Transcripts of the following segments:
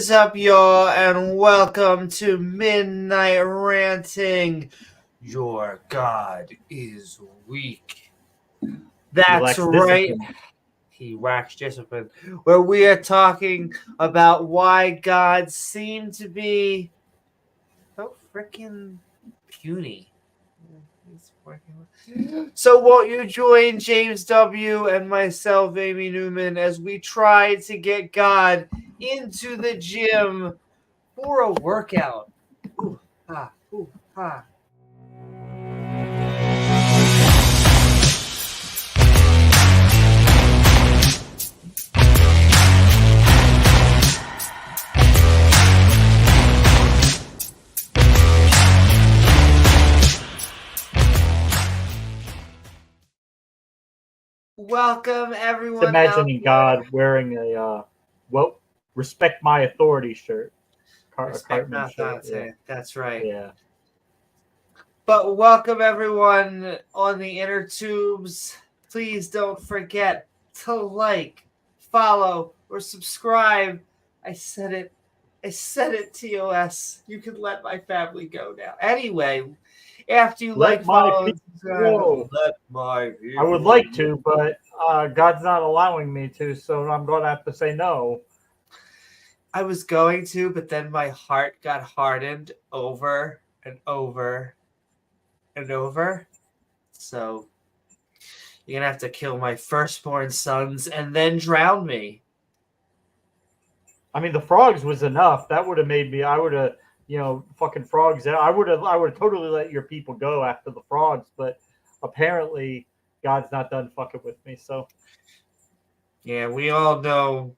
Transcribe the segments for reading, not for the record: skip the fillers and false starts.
is up, y'all, and welcome to Midnight Ranting. Your God is weak. That's right. He lacks discipline. Where we are talking about why gods seem to be so freaking puny. So won't you join James W. and myself, Amy Newman, as we try to get God into the gym for a workout? Ooh, ha, ooh, ha. Welcome, everyone. It's imagining God wearing a respect my authority shirt. Respect my authority. Yeah. That's right. Yeah. But welcome, everyone on the inner tubes. Please don't forget to like, follow, or subscribe. I said it. TOS. You can let my family go now. Anyway, after you follow, let my people. I would like to, but God's not allowing me to, so I'm going to have to say no. I was going to, but then my heart got hardened over and over and over. So you're going to have to kill my firstborn sons and then drown me. I mean, the frogs was enough. That would have made me, I would have, fucking frogs. I would have totally let your people go after the frogs, but apparently God's not done fucking with me, so. Yeah, we all know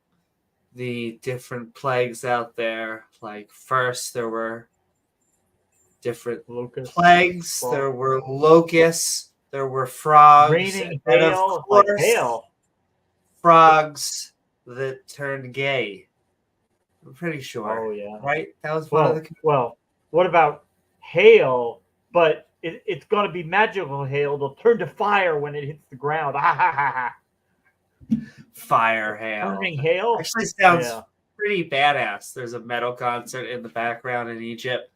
the different plagues out there. Like, first there were different plagues. Frogs. There were locusts. There were frogs. Raining hail, like hail. Frogs that turned gay. I'm pretty sure. Oh, yeah. Right? That was one of the... Well, what about hail, but it's going to be magical hail. They'll turn to fire when it hits the ground. Fire hail. Turning hail? Actually sounds pretty badass. There's a metal concert in the background in Egypt.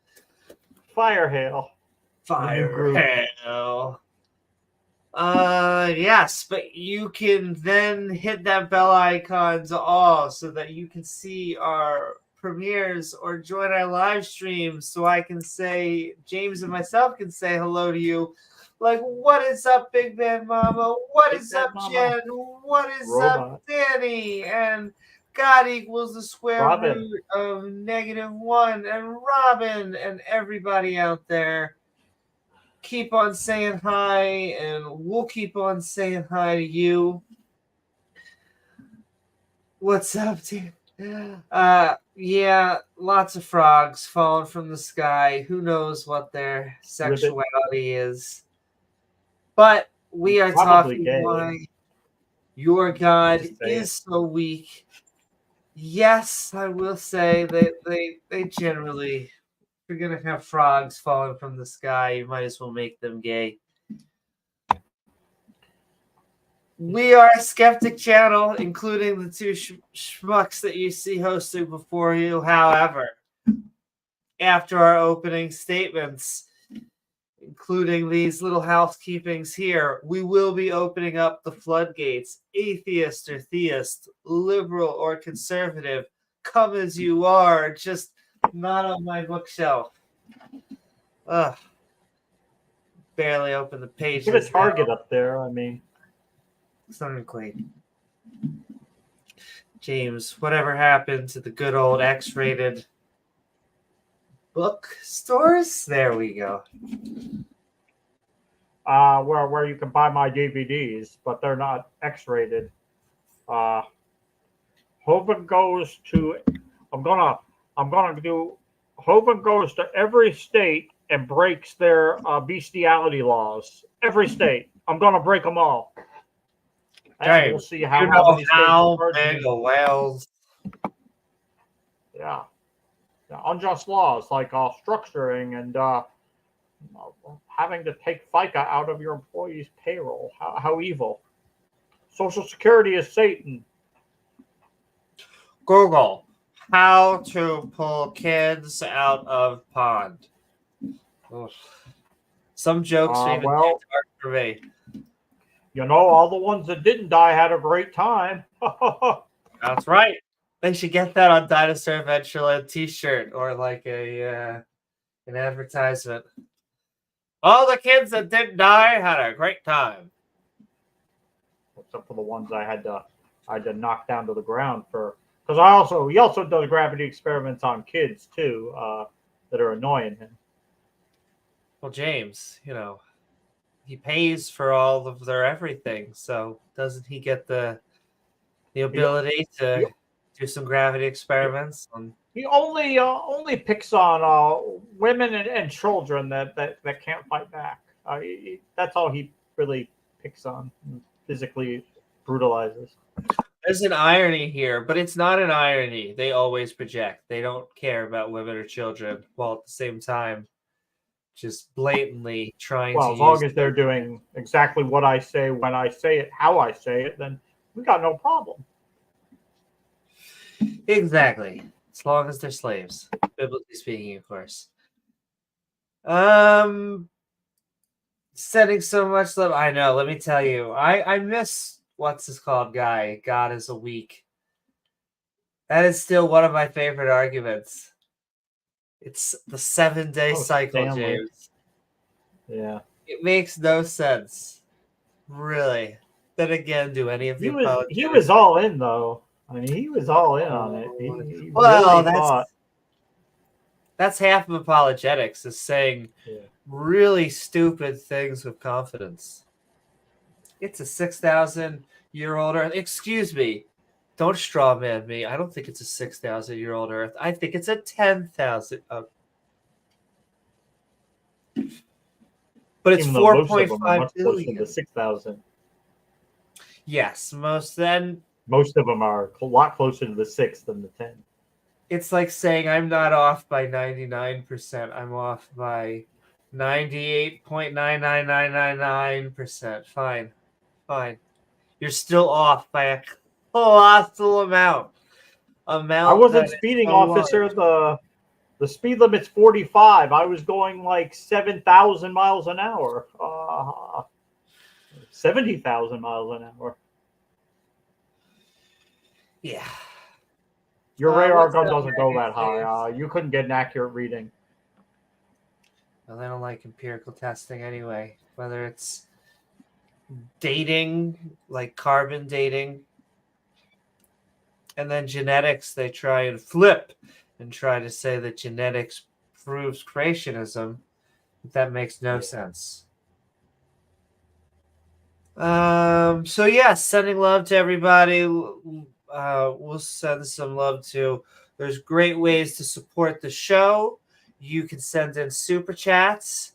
Fire hail. Fire hail. Yes, but you can then hit that bell icon to all so that you can see our premieres or join our live streams so I can say, James and myself can say hello to you. Like, what is up, Big Man Mama? What is up, Jen? What is up, Danny? And God equals the square root of -1 and Robin and everybody out there. Keep on saying hi, and we'll keep on saying hi to you. What's up, dude? Yeah, lots of frogs falling from the sky. Who knows what their sexuality is? But we are talking why your God is so weak. Yes, I will say that they generally... If you're going to have frogs falling from the sky, you might as well make them gay. We are a skeptic channel, including the two schmucks that you see hosting before you. However, after our opening statements, including these little housekeepings here, we will be opening up the floodgates. Atheist or theist, liberal or conservative, come as you are, just not on my bookshelf. Ugh. Barely open the page. Get a target up there, I mean. Something clean. James, whatever happened to the good old X-rated bookstores? There we go. Where you can buy my DVDs, but they're not X-rated. Hoven goes to... I'm gonna do... Hoven goes to every state and breaks their bestiality laws. Every state. I'm going to break them all. And we'll see how big the whales. Yeah. Unjust laws like structuring and having to take FICA out of your employees' payroll. How evil. Social Security is Satan. Google. how to pull kids out of pond. Oof. Some jokes are even too Well, dark for me. all the ones that didn't die had a great time. That's right. They should get that on Dinosaur Adventureland t-shirt or like an advertisement. All the kids that didn't die had a great time. Except for the ones I had to knock down to the ground for, because he also does gravity experiments on kids too, that are annoying him. Well, James, he pays for all of their everything, so doesn't he get the ability to do some gravity experiments? He only picks on women and children that can't fight back. That's all he really picks on. Physically brutalizes. There's an irony here, but it's not an irony. They always project. They don't care about women or children, while at the same time just blatantly trying to as long as they're doing exactly what I say when I say it, how I say it, then we got no problem. Exactly. As long as they're slaves, biblically speaking, of course. Sending so much love. I know. Let me tell you, I miss what's his called guy. God is a week. That is still one of my favorite arguments. It's the 7-day cycle, Stanley. James. Yeah. It makes no sense, really. Then again, do any of the he was all in though. I mean, he was all in on it. He well, really that's half of apologetics, is saying really stupid things with confidence. It's a 6,000-year-old Earth. Excuse me. Don't straw man me. I don't think it's a 6,000-year-old Earth. I think it's a 10,000. But it's 4.5 billion. The 6,000. Yes, most of them are a lot closer to the 6 than the 10. It's like saying I'm not off by 99%. I'm off by 98.99999%. Fine. You're still off by a colossal amount. I wasn't speeding, officer. The speed limit's 45. I was going like 7,000 miles an hour. 70,000 miles an hour. Yeah. Your radar gun doesn't go that high. You couldn't get an accurate reading. Well, they don't like empirical testing anyway. Whether it's dating, like carbon dating, and then genetics, they try and flip and try to say that genetics proves creationism. But that makes no sense. So yeah, sending love to everybody. We'll send some love to. There's great ways to support the show. You can send in super chats.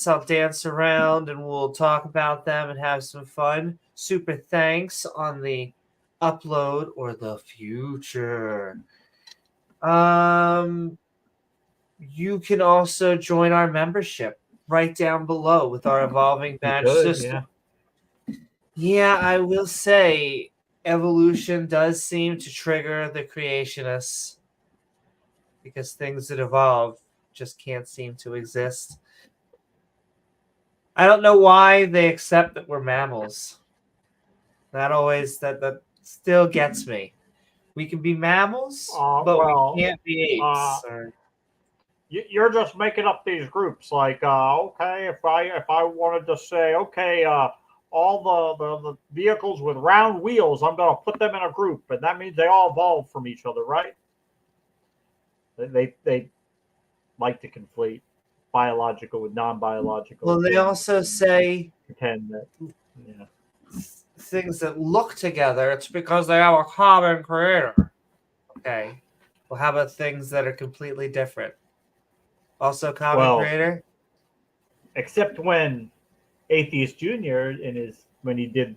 I'll dance around and we'll talk about them and have some fun. Super thanks on the upload or the future. You can also join our membership right down below with our evolving badge system. Yeah, I will say evolution does seem to trigger the creationists because things that evolve just can't seem to exist. I don't know why they accept that we're mammals. That still gets me. We can be mammals, but we can't be apes. You're just making up these groups. Like, okay, if I wanted to say, okay, all the vehicles with round wheels, I'm going to put them in a group, and that means they all evolved from each other, right? They like to conflate biological with non-biological. Well, they also say pretend that things that look together, it's because they have a common creator. Okay. Well, how about things that are completely different? Also common creator? Except when Atheist Jr. when he did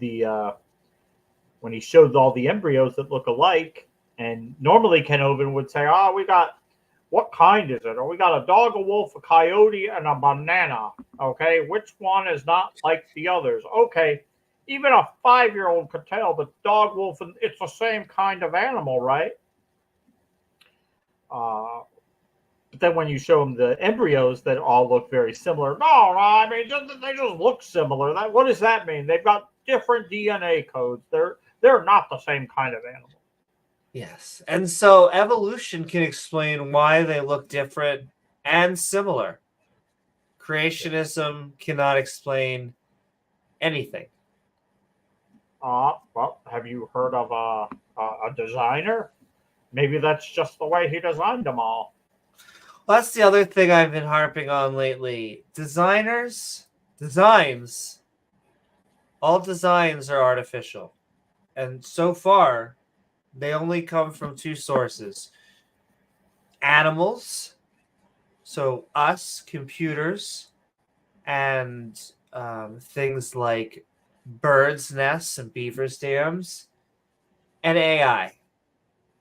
when he showed all the embryos that look alike, and normally Kenobi would say, what kind is it? Or we got a dog, a wolf, a coyote, and a banana. Okay, which one is not like the others? Okay, even a 5-year-old could tell the dog, wolf, and it's the same kind of animal, right? But then when you show them the embryos that all look very similar, no, I mean they just look similar. What does that mean? They've got different DNA codes. They're not the same kind of animal. Yes. And so evolution can explain why they look different and similar. Creationism cannot explain anything. Well, have you heard of a designer? Maybe that's just the way he designed them all. Well, that's the other thing I've been harping on lately. Designs, all designs are artificial. And so far, they only come from two sources. Animals, so us, computers, and things like birds' nests and beavers' dams, and AI,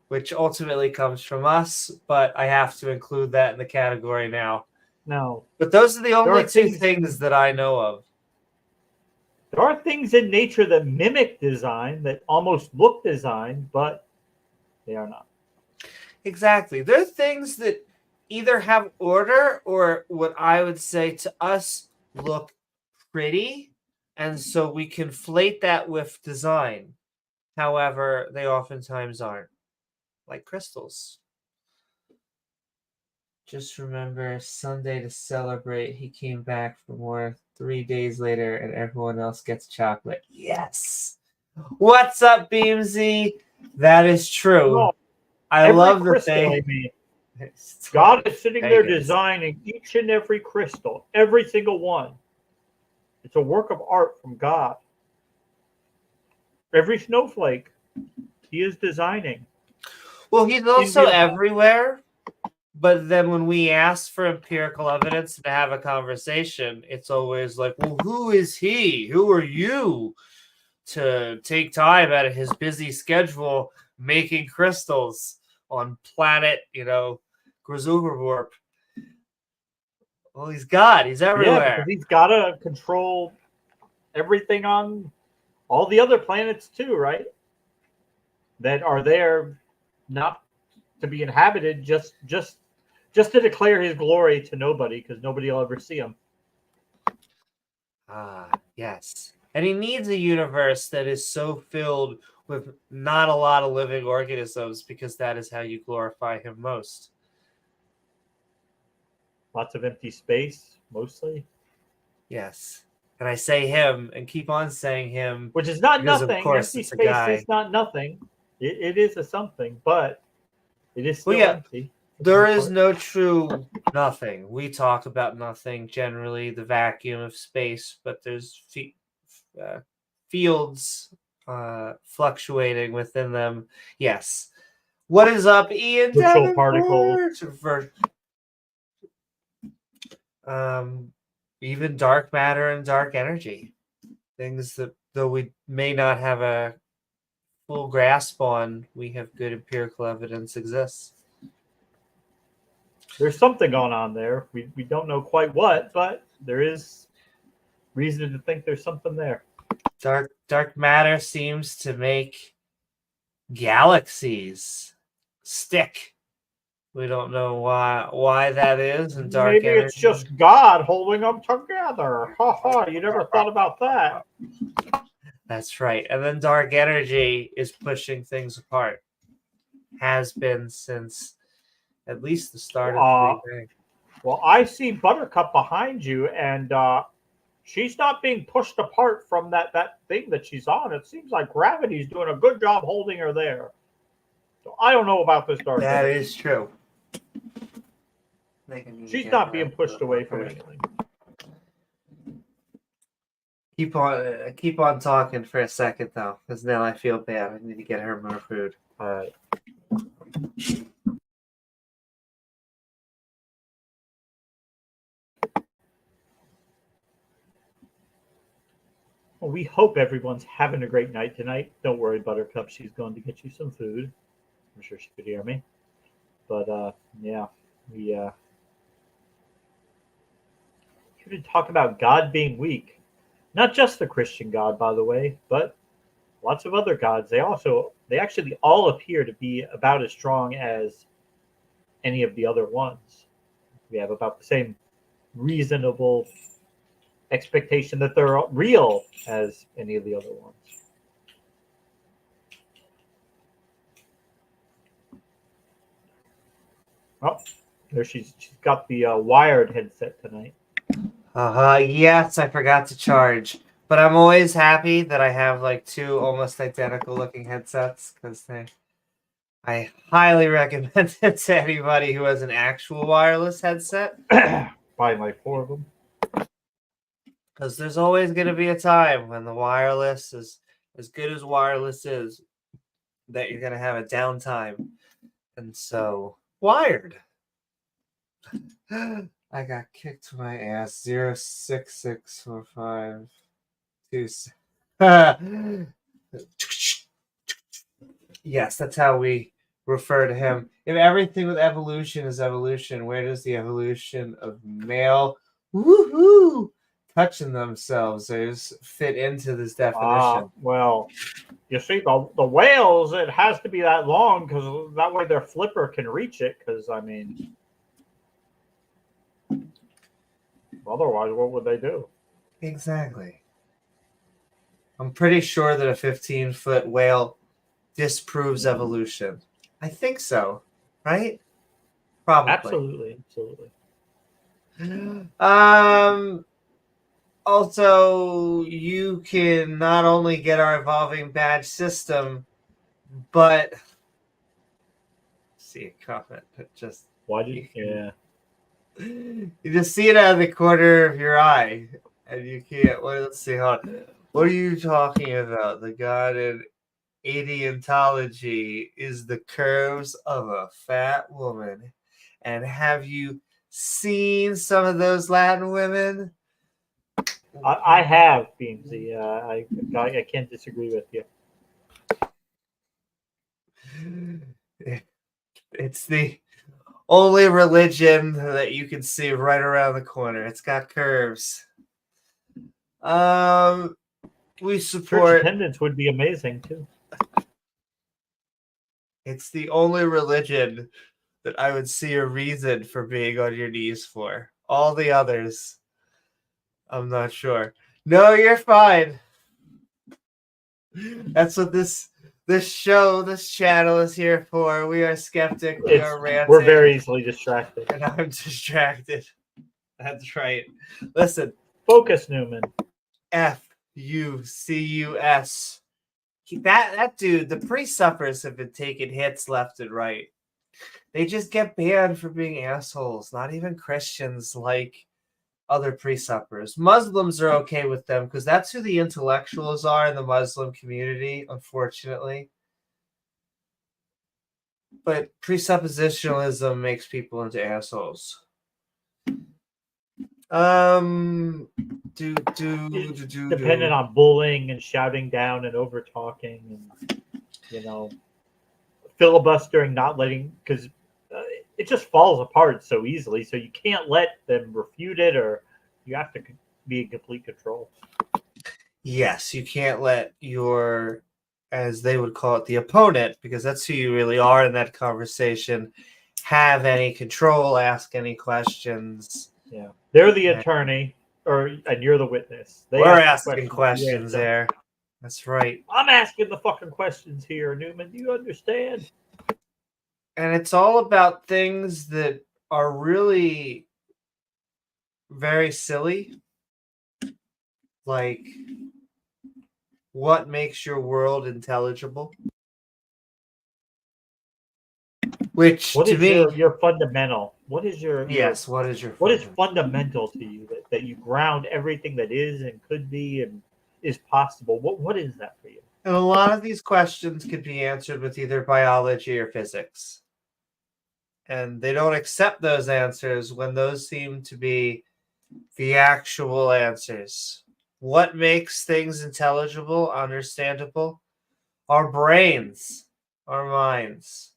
which ultimately comes from us, but I have to include that in the category now. No. But those are the only two things that I know of. There are things in nature that mimic design, that almost look designed, but they are not. Exactly. There are things that either have order or what I would say to us look pretty, and so we conflate that with design. However, they oftentimes aren't. Like crystals. Just remember Sunday to celebrate. He came back for more 3 days later, and everyone else gets chocolate. Yes. What's up, Beamsy? That is true. No, I love the thing. God is sitting there designing each and every crystal, every single one. It's a work of art from God. Every snowflake, he is designing. Well, he's also everywhere. But then when we ask for empirical evidence to have a conversation, it's always like, well, who is he? Who are you to take time out of his busy schedule making crystals on planet, Gerudo-san? Well, he's God. He's everywhere. Yeah, because he's got to control everything on all the other planets too, right? That are there not to be inhabited, just to declare his glory to nobody, because nobody will ever see him. Yes. And he needs a universe that is so filled with not a lot of living organisms, because that is how you glorify him most. Lots of empty space, mostly. Yes. And I say him and keep on saying him. Which is not because nothing. Of course, empty it's space a guy. is not nothing. It is a something, but it is still empty. There is no true nothing. We talk about nothing, generally, the vacuum of space, but there's fields fluctuating within them. Yes. What is up, Ian? Virtual particles. Even dark matter and dark energy. Things that, though we may not have a full grasp on, we have good empirical evidence exists. There's something going on there. We don't know quite what, but there is reason to think there's something there. Dark matter seems to make galaxies stick. We don't know why that is. And dark maybe energy. It's just God holding them together. Ha ha! You never thought about that. That's right. And then dark energy is pushing things apart. Has been since at least the start of the Big Bang. Well, I see Buttercup behind you, and she's not being pushed apart from that thing that she's on. It seems like gravity's doing a good job holding her there. So I don't know about this dark energy. That is true. She's not being pushed away from anything. Keep on talking for a second, though, because now I feel bad. I need to get her more food. All right. Well, we hope everyone's having a great night tonight. Don't worry, Buttercup. She's going to get you some food. I'm sure she could hear me. But, yeah, we here to talk about God being weak. Not just the Christian God, by the way, but lots of other gods. They actually all appear to be about as strong as any of the other ones. We have about the same reasonable expectation that they're real as any of the other ones. Oh, there she's got the wired headset tonight. Yes, I forgot to charge. But I'm always happy that I have like 2 almost identical looking headsets because I highly recommend it to anybody who has an actual wireless headset. Buying like 4 of them. Because there's always going to be a time when the wireless is as good as wireless is that you're going to have a downtime. And so, wired. I got kicked to my ass. 066452. Yes, that's how we refer to him. If everything with evolution is evolution, where does the evolution of male touching themselves fit into this definition? Well, you see, the whales, it has to be that long because that way their flipper can reach it. Because, I mean, otherwise, what would they do? Exactly. I'm pretty sure that a 15-foot whale disproves evolution. I think so, right? Probably. Absolutely. Also, you can not only get our evolving badge system, but see a comment that just you just see it out of the corner of your eye, and you can't. Well, let's see. Hold on. What are you talking about? The god in ideontology is the curves of a fat woman, and have you seen some of those Latin women? I have, Beamsy. I can't disagree with you. It's the only religion that you can see right around the corner. It's got curves. We support. Church attendance would be amazing too. It's the only religion that I would see a reason for being on your knees for. All the others, I'm not sure. No, you're fine. That's what this channel is here for. We are skeptic. We are ranting. We're very easily distracted. And I'm distracted. That's right. Listen. Focus, Newman. Fucus. That dude, the pre-suppers have been taking hits left and right. They just get banned for being assholes. Not even Christians like other pre-suppers. Muslims are okay with them because that's who the intellectuals are in the Muslim community, unfortunately. But presuppositionalism makes people into assholes. Dependent on bullying and shouting down and over talking and filibustering, not letting, because it just falls apart so easily. So you can't let them refute it, or you have to be in complete control. Yes, you can't let your, as they would call it, the opponent, because that's who you really are in that conversation, have any control, ask any questions. Yeah, they're the attorney, and you're the witness. We're asking questions there. That's right. I'm asking the fucking questions here, Newman. Do you understand? And it's all about things that are really very silly. Like, what makes your world intelligible? Which, what to is me, your fundamental? What is your what is your what is fundamental to you that you ground everything that is and could be and is possible? What is that for you? And a lot of these questions could be answered with either biology or physics. And they don't accept those answers when those seem to be the actual answers. What makes things intelligible, understandable? Our brains, our minds.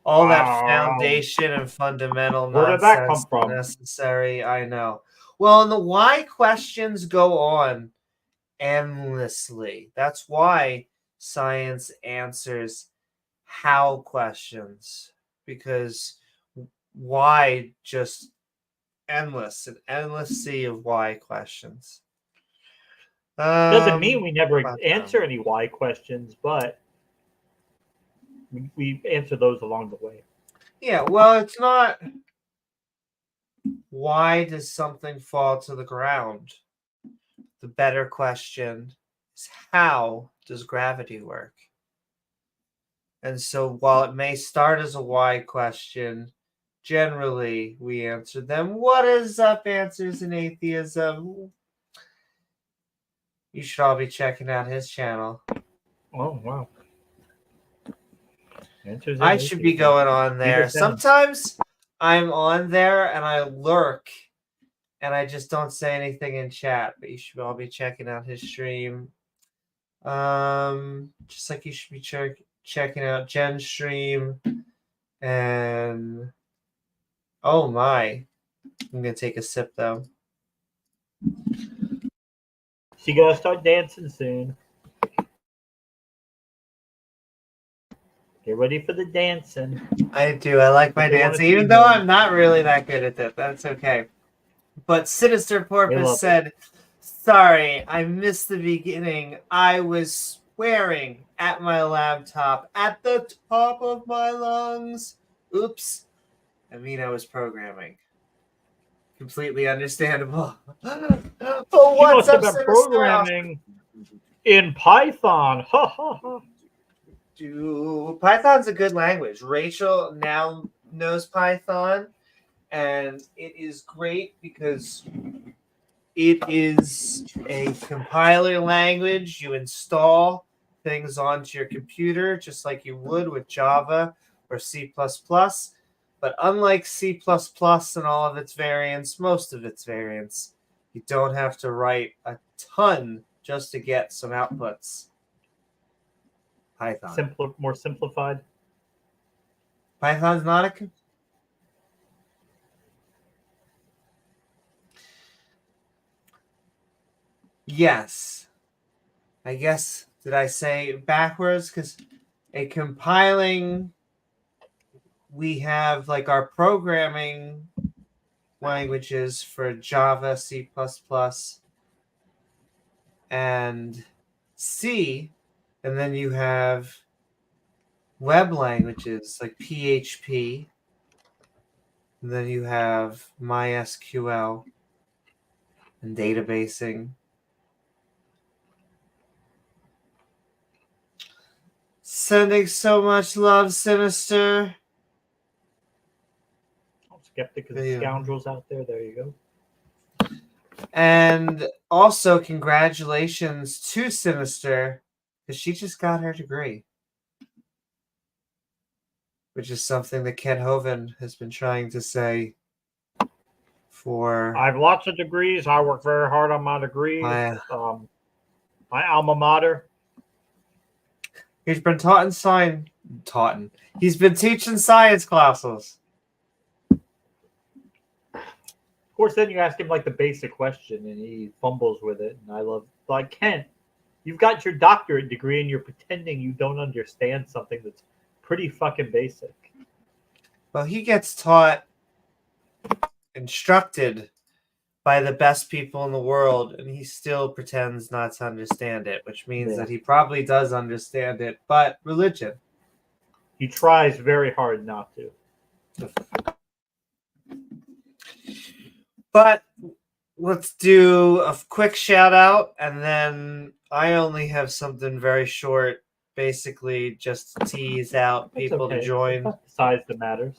All that foundation and fundamental nonsense. Where did that come from? Necessary, I know. Well, and the why questions go on endlessly. That's why science answers how questions, because why just endless, an endless sea of why questions. Doesn't mean we never but, answer any why questions, but we answer those along the way. Yeah, well, it's not why does something fall to the ground? The better question is how does gravity work? And so while it may start as a why question, generally we answer them. What is up, Answers in Atheism? You should all be checking out his channel. Oh, wow. I should be going on there. Sometimes I'm on there and I lurk and I just don't say anything in chat, but you should all be checking out his stream. Just like you should be checking out Jen's stream. And oh my, I'm gonna take a sip though. She gotta start dancing soon. Get ready for the dancing. I do. I like my dancing, even though I'm not really that good at it. That's okay. But Sinister Porpoise said, sorry, I missed the beginning. I was swearing at my laptop at the top of my lungs. Oops. I mean, I was programming. Completely understandable. But what's up, Sinister? Programming in Python. Ha ha ha. Python's a good language. Rachel now knows Python, and it is great because it is a compiler language. You install things onto your computer just like you would with Java or C++. But unlike C++ and all of its variants, most of its variants, you don't have to write a ton just to get some outputs. Python. More simplified. Python's not a... Yes. I guess, did I say backwards? Because a compiling, we have like our programming languages for Java, C++, and C, and then you have web languages like PHP, and then you have MySQL and databasing. Sending so much love, Sinister. Skeptic of the scoundrels out there. There you go. And also, congratulations to Sinister, because she just got her degree, which is something that Ken Hoven has been trying to say for... I have lots of degrees. I work very hard on my degrees. My alma mater. He's been He's been teaching science classes. Of course, then you ask him like the basic question, and he fumbles with it. And I love, like, Ken, you've got your doctorate degree, and you're pretending you don't understand something that's pretty fucking basic. Well, he gets taught, instructed by the best people in the world, and he still pretends not to understand it, which means that he probably does understand it, but religion. He tries very hard not to. But let's do a quick shout out, and then I only have something very short, basically just to tease out people to join. It's not the size that matters.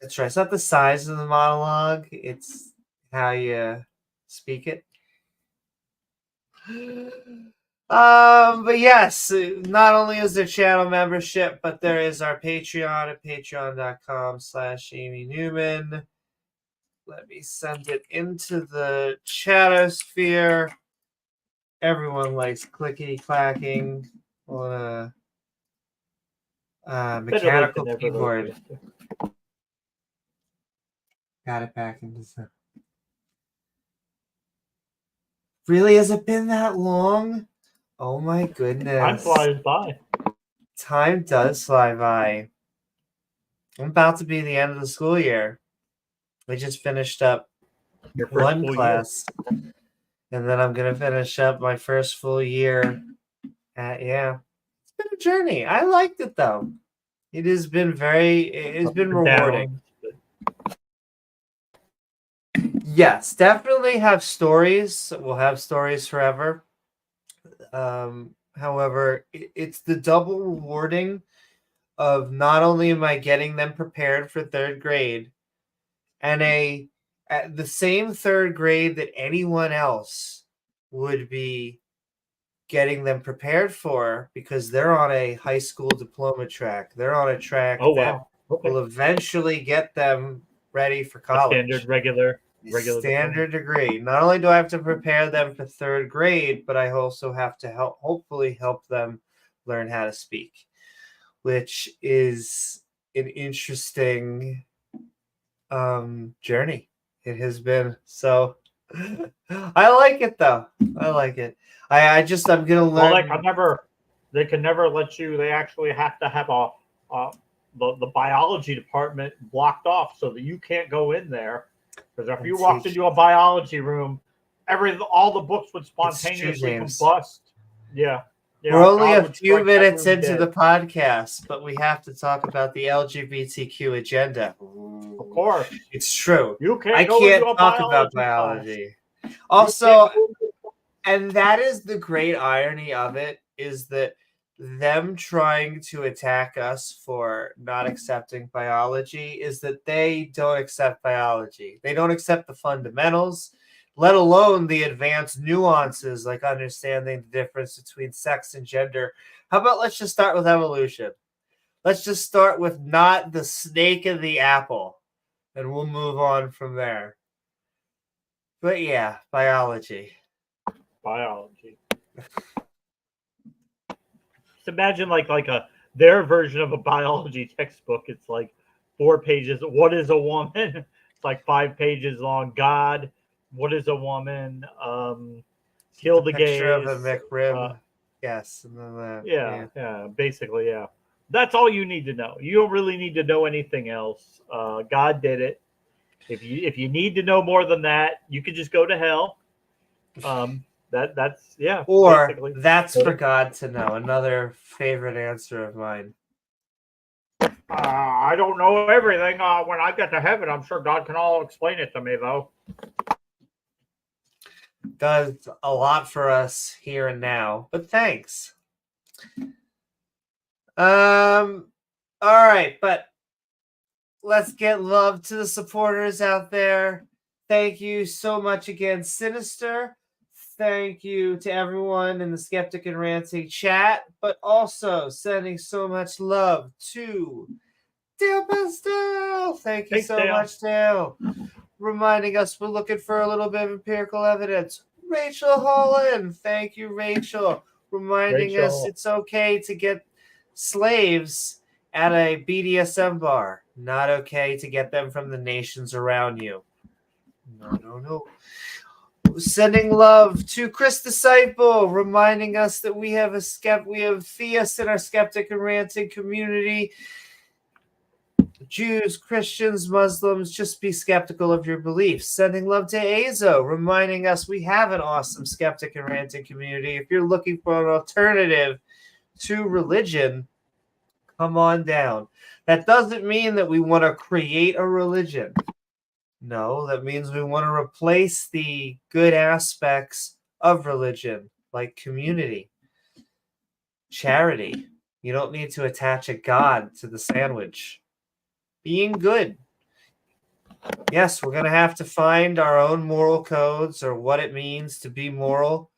That's right. It's not the size of the monologue, it's how you speak it. But yes, not only is there channel membership, but there is our Patreon at patreon.com/Amy Newman. Let me send it into the chatosphere. Everyone likes clicky clacking on a mechanical keyboard. Got it back into the... Really? Has it been that long? Oh my goodness. Time flies by. Time does fly by. I'm about to be the end of the school year. We just finished up Your first one full class, and then I'm gonna finish up my first full year. It's been a journey. I liked it though. It has been rewarding. Yes, definitely have stories. We'll have stories forever. However, it's the double rewarding of not only am I getting them prepared for third grade, and at the same third grade that anyone else would be getting them prepared for, because they're on a high school diploma track. They're on a track that will eventually get them ready for college. A regular standard degree. Not only do I have to prepare them for third grade, but I also have to hopefully help them learn how to speak, which is an interesting journey. It has been. So I like it though. I like it. I'm gonna learn. Well, they can never let you. They actually have to have the biology department blocked off so that you can't go in there. Because if you walked into a biology room, all the books would spontaneously combust. Yeah. We're only a few minutes into the podcast, but we have to talk about the LGBTQ agenda. Of course. It's true. I can't talk about biology. Also, and that is the great irony of it, is that them trying to attack us for not accepting biology is that they don't accept biology. They don't accept the fundamentals, let alone the advanced nuances like understanding the difference between sex and gender. How about let's just start with evolution? Let's just start with not the snake in the apple, and we'll move on from there. But yeah, biology. Just imagine like their version of a biology textbook. It's like 4 pages. What is a woman? It's like 5 pages long. God, what is a woman? Kill the gays. Picture of a McRib. Yes. And then basically, yeah. That's all you need to know. You don't really need to know anything else. God did it. If you need to know more than that, you could just go to hell. That's Or basically. That's for God to know. Another favorite answer of mine. I don't know everything. When I get to heaven, I'm sure God can all explain it to me, though. Does a lot for us here and now, but thanks. All right, but let's get love to the supporters out there. Thank you so much again, Sinister. Thank you to everyone in the Skeptic and Ranting chat, but also sending so much love to Dale Pastel. Thank you so much, Dale. Reminding us we're looking for a little bit of empirical evidence. Rachel Holen. Thank you, Rachel. Reminding us it's okay to get slaves at a BDSM bar. Not okay to get them from the nations around you. No. Sending love to Chris Disciple, reminding us that we have theists in our Skeptic and Ranting community. Jews, Christians, Muslims, just be skeptical of your beliefs. Sending love to Azo, reminding us we have an awesome Skeptic and Ranting community. If you're looking for an alternative to religion, come on down. That doesn't mean that we want to create a religion. No, that means we want to replace the good aspects of religion, like community, charity. You don't need to attach a god to the sandwich. Being good. Yes, we're going to have to find our own moral codes or what it means to be moral.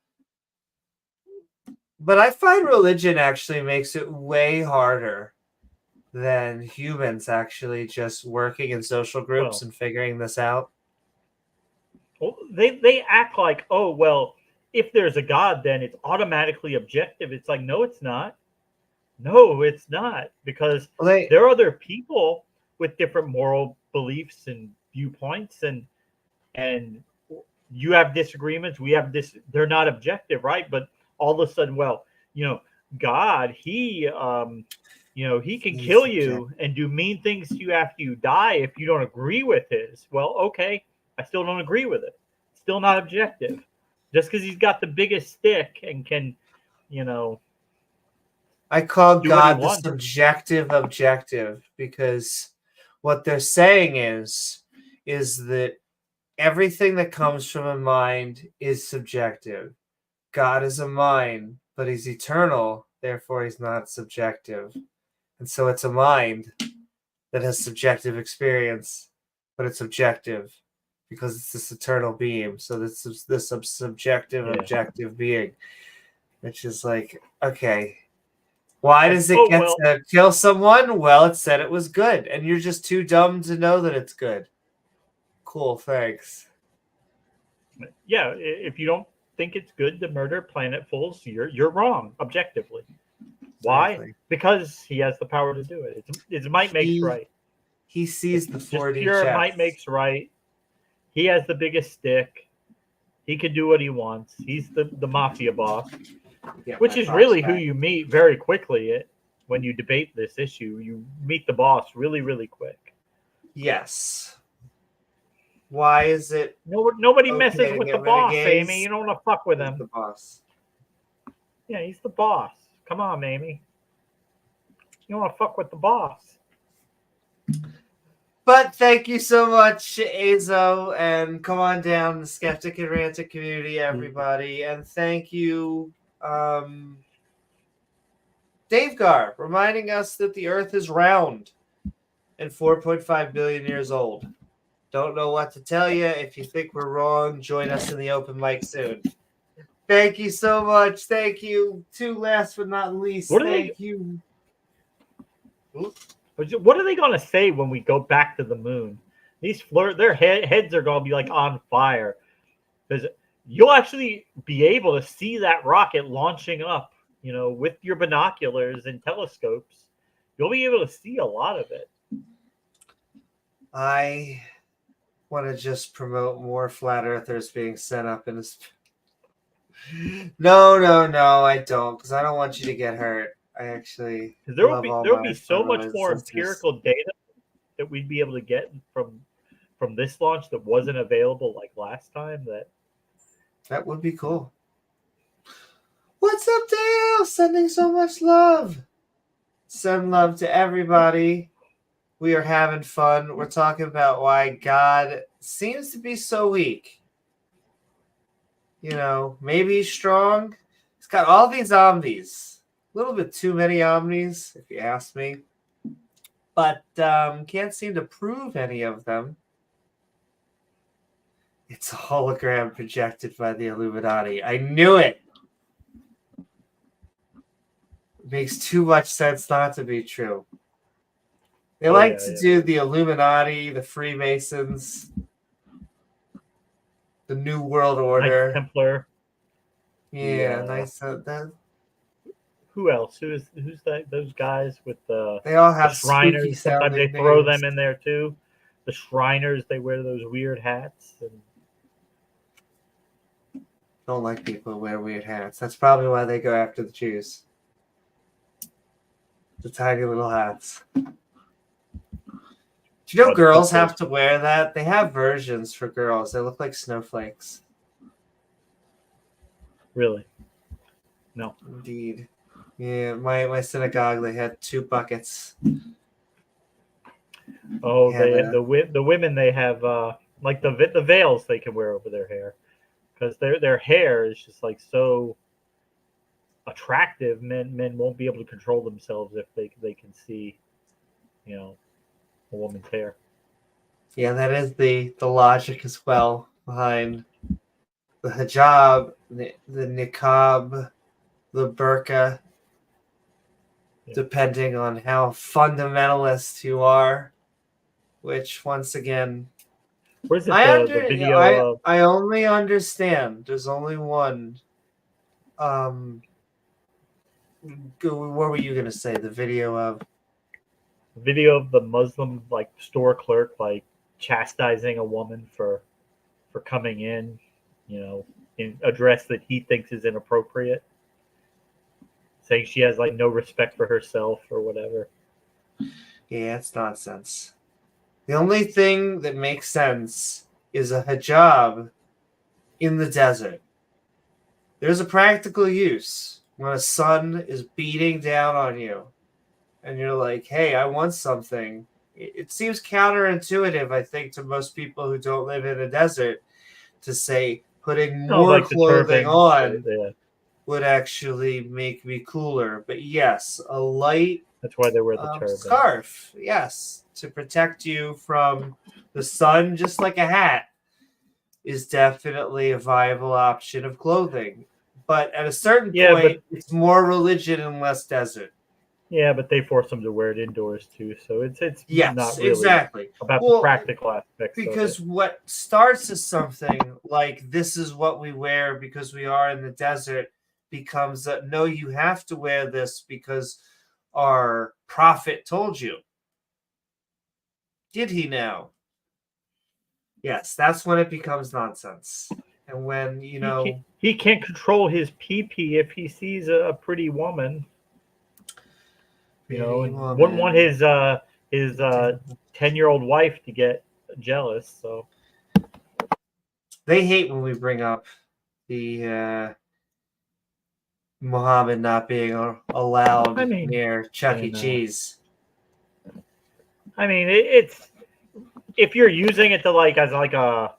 But I find religion actually makes it way harder than humans actually just working in social groups and figuring this out. Well, they act like, oh, well, if there's a God, then it's automatically objective. It's like, no, it's not. No, it's not. Because there are other people with different moral beliefs and viewpoints, and you have disagreements. We have this. They're not objective, right? But all of a sudden, well, God, he You know, he can He's kill you and do mean things to you after you die if you don't agree with his. Well, okay, I still don't agree with it. Still not objective. Just because he's got the biggest stick and can, you know, I call do what he God the wants. subjective objective, because what they're saying is that everything that comes from a mind is subjective. God is a mind, but he's eternal, therefore he's not subjective. And so it's a mind that has subjective experience, but it's objective because it's this eternal being. So this subjective, objective being, which is like, okay, why does it get to kill someone? Well, it said it was good, and you're just too dumb to know that it's good. Cool, thanks. Yeah, if you don't think it's good to murder planetfuls, you're wrong objectively. Why? Exactly. Because he has the power to do it. It's might makes right. He sees the 4D pure chess. Might makes right. He has the biggest stick. He can do what he wants. He's the mafia boss, which is really who you meet very quickly. When you debate this issue, you meet the boss really, really quick. Yes. Why is it? Nobody messes with the boss, Amy. You don't want to fuck with him. The boss. Yeah, he's the boss. Come on, Amy. You don't want to fuck with the boss. But thank you so much, Azo, and come on down, the Skeptic and Rantic community, everybody. And thank you, Davegar, reminding us that the Earth is round and 4.5 billion years old. Don't know what to tell you. If you think we're wrong, join us in the open mic soon. Thank you so much. Thank you. Last but not least, thank you. What are they going to say when we go back to the moon? Their heads are going to be like on fire. Because you'll actually be able to see that rocket launching up, you know, with your binoculars and telescopes. You'll be able to see a lot of it. I want to just promote more flat earthers being sent up in this. No, I don't, because I don't want you to get hurt. I actually there will be so much more empirical data that we'd be able to get from this launch that wasn't available like last time. That would be cool. What's up, Dale? Sending so much love. Send love to everybody. We are having fun. We're talking about why God seems to be so weak. You know, maybe he's strong. He's got all these omnis. A little bit too many omnis, if you ask me. But can't seem to prove any of them. It's a hologram projected by the Illuminati. I knew it. It makes too much sense not to be true. They like to do the Illuminati, the Freemasons, the New World Order. Knights Templar. Yeah, nice. That. Who else? Who's that? Those guys with the they all have the Shriners. Sometimes they throw names. them in there too. The Shriners, they wear those weird hats. Don't like people who wear weird hats. That's probably why they go after the Jews. The tiny little hats. Do you know girls have to wear that? They have versions for girls. They look like snowflakes. Really? No. Indeed. Yeah, my synagogue, they had 2 buckets. Oh, the women, they have like the veils they can wear over their hair, because their hair is just like so attractive. Men won't be able to control themselves if they can see, you know, a woman's hair. Yeah, that is the logic as well behind the hijab, the niqab, the burqa. Yeah. Depending on how fundamentalist you are, which once again, where's the video? I only understand. There's only one. What were you gonna say? The video of the Muslim like store clerk like chastising a woman for coming in, you know, in a dress that he thinks is inappropriate. saying she has like no respect for herself or whatever. Yeah, it's nonsense. The only thing that makes sense is a hijab in the desert. There's a practical use when a sun is beating down on you and you're like, hey, I want something. It seems counterintuitive, I think, to most people who don't live in a desert to say putting more like clothing on yeah. would actually make me cooler. But yes, a light That's why they wear the turban. Scarf, yes, to protect you from the sun, just like a hat, is definitely a viable option of clothing. But at a certain point, it's more religion and less desert. Yeah, but they force them to wear it indoors too, so it's yes, not really exactly about the practical aspects. Because what starts as something like this is what we wear because we are in the desert becomes that no, you have to wear this because our prophet told you. Did he now? Yes, that's when it becomes nonsense. And when, you know... He can't control his pee-pee if he sees a pretty woman. You know, and wouldn't want his 10-year-old wife to get jealous, so... They hate when we bring up the Muhammad not being allowed near Chuck E. Cheese. I mean, it's if you're using it to like as like a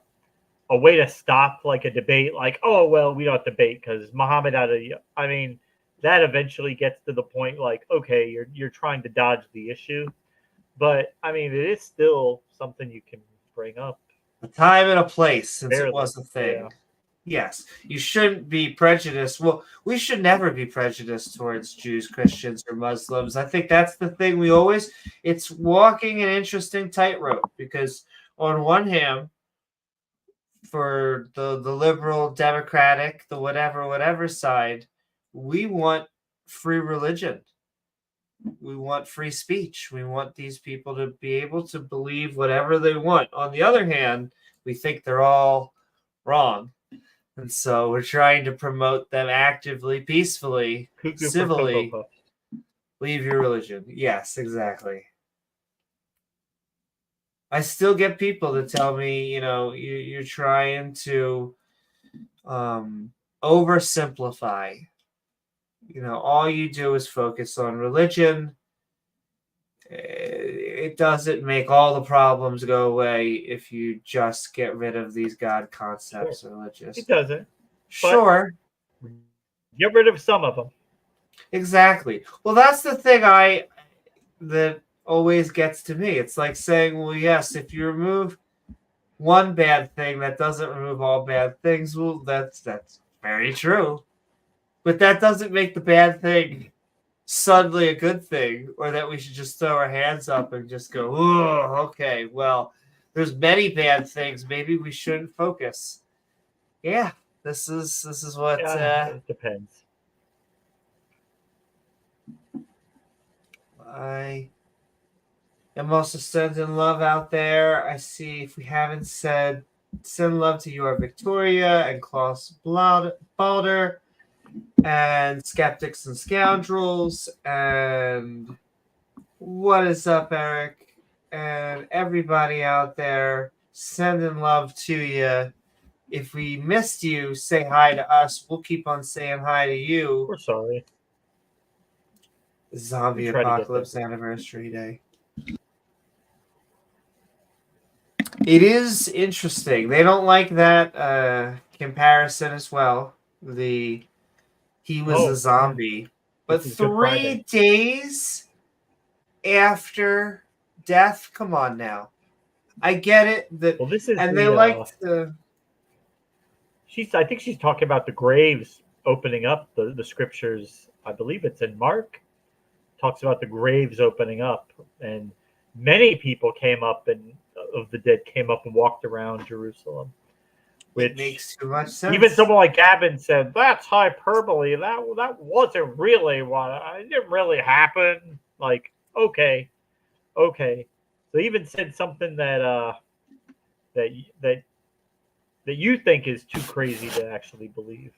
way to stop like a debate, like, oh well, we don't debate because Muhammad I mean, that eventually gets to the point like, okay, you're trying to dodge the issue, but I mean, it is still something you can bring up. A time and a place, since it was a thing. Yeah. Yes, you shouldn't be prejudiced. Well, we should never be prejudiced towards Jews, Christians, or Muslims. I think that's the thing we always... It's walking an interesting tightrope because on one hand, for the liberal, democratic, the whatever side, we want free religion. We want free speech. We want these people to be able to believe whatever they want. On the other hand, we think they're all wrong. And so we're trying to promote them actively, peacefully, civilly. Leave your religion. Yes, exactly. I still get people to tell me, you know, you're trying to oversimplify. You know, all you do is focus on religion. It doesn't make all the problems go away if you just get rid of these God concepts. Sure. Religious. It doesn't. Sure. Get rid of some of them. Exactly. Well, that's the thing that always gets to me. It's like saying, well, yes, if you remove one bad thing, that doesn't remove all bad things. Well, that's very true. But that doesn't make the bad thing suddenly a good thing, or that we should just throw our hands up and just go, oh, okay, well, there's many bad things. Maybe we shouldn't focus. Yeah, this is what it depends. I am also sending love out there. I see if we haven't said, send love to your Victoria and Klaus Balder and Skeptics and Scoundrels and what is up, Eric, and everybody out there, sending love to you. If we missed you, say hi to us. We'll keep on saying hi to you. We're sorry. Zombie Apocalypse Anniversary Day. It is interesting. They don't like that comparison as well. He was a zombie. But 3 days after death, come on now. I get it. That, well, this is and they liked the... I think she's talking about the graves opening up, the scriptures. I believe it's in Mark. Talks about the graves opening up, and many people came up and of the dead came up and walked around Jerusalem. Which makes too much sense. Even someone like Gavin said, that's hyperbole. That wasn't really what it didn't really happen. Like, okay. So even said something that you think is too crazy to actually believe.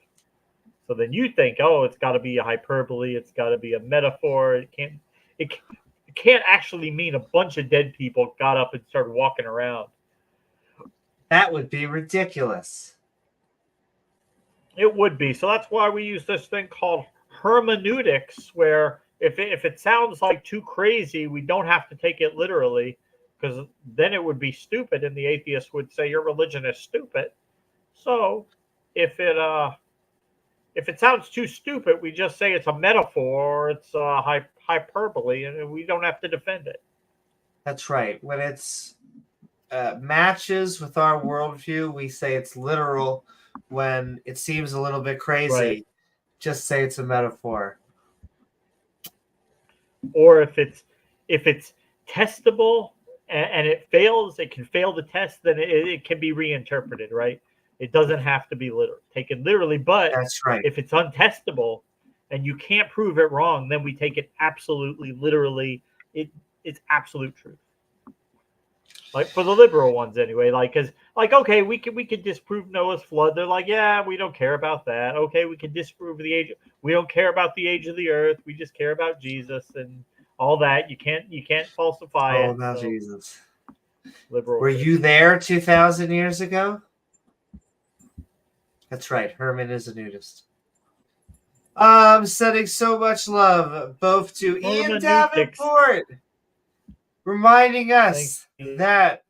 So then you think, oh, it's got to be a hyperbole. It's got to be a metaphor. It can't actually mean a bunch of dead people got up and started walking around. That would be ridiculous. It would be. So that's why we use this thing called hermeneutics, where if it sounds like too crazy, we don't have to take it literally, because then it would be stupid, and the atheist would say your religion is stupid. So if it sounds too stupid, we just say it's a metaphor or it's a hyperbole, and we don't have to defend it. That's right. When it's matches with our worldview, we say it's literal. When it seems a little bit crazy, Right. just say it's a metaphor. Or if it's testable and it fails, it can fail the test, then it can be reinterpreted, right? It doesn't have to be taken literally, but That's right. if it's untestable and you can't prove it wrong, then we take it absolutely literally. It's absolute truth. Like for the liberal ones anyway, okay, we could disprove Noah's flood. They're like, yeah, we don't care about that. Okay, we can disprove the age. We don't care about the age of the earth. We just care about Jesus and all that. You can't falsify it. All about Jesus. Liberal. Were you there 2,000 years ago? That's right. Herman is a nudist. Sending so much love both to Ian Davenport, reminding us that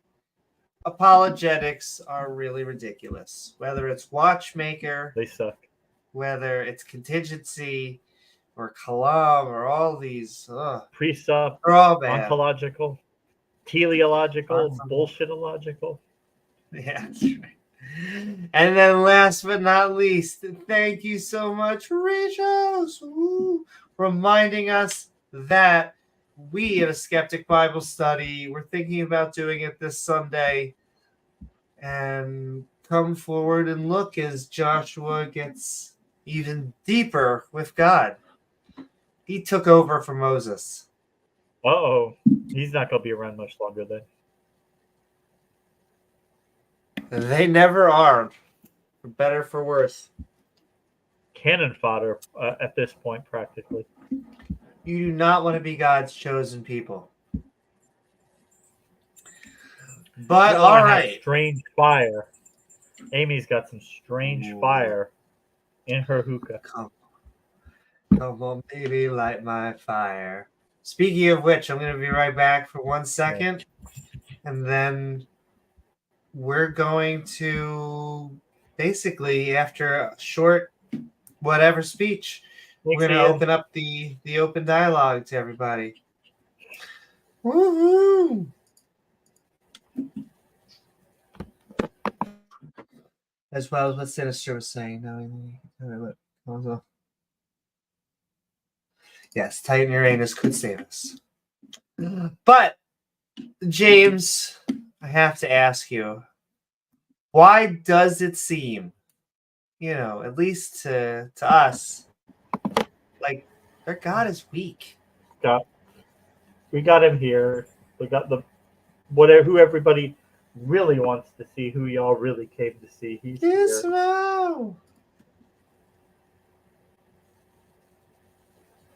apologetics are really ridiculous. Whether it's Watchmaker, they suck. Whether it's contingency or Kalam or all these precept, they're all bad. Ontological, teleological, bullshitological. Yeah, that's right. And then last but not least, thank you so much, Rachels, reminding us that we have a Skeptic Bible Study. We're thinking about doing it this Sunday. And come forward and look as Joshua gets even deeper with God. He took over for Moses. Uh-oh. He's not going to be around much longer then. They never are. For better, for worse. Cannon fodder at this point, practically. You do not want to be God's chosen people. But all right. Strange fire. Amy's got some strange fire in her hookah. Come on, baby, light my fire. Speaking of which, I'm going to be right back for 1 second. And then we're going to basically, after a short whatever speech, we're going to open up the open dialogue to everybody. Woohoo! As well as what Sinister was saying. Yes, Titan Uranus could save us. But, James, I have to ask you, why does it seem, at least to us, like their God is weak? We got him here. We got who everybody really wants to see, who y'all really came to see. He's here.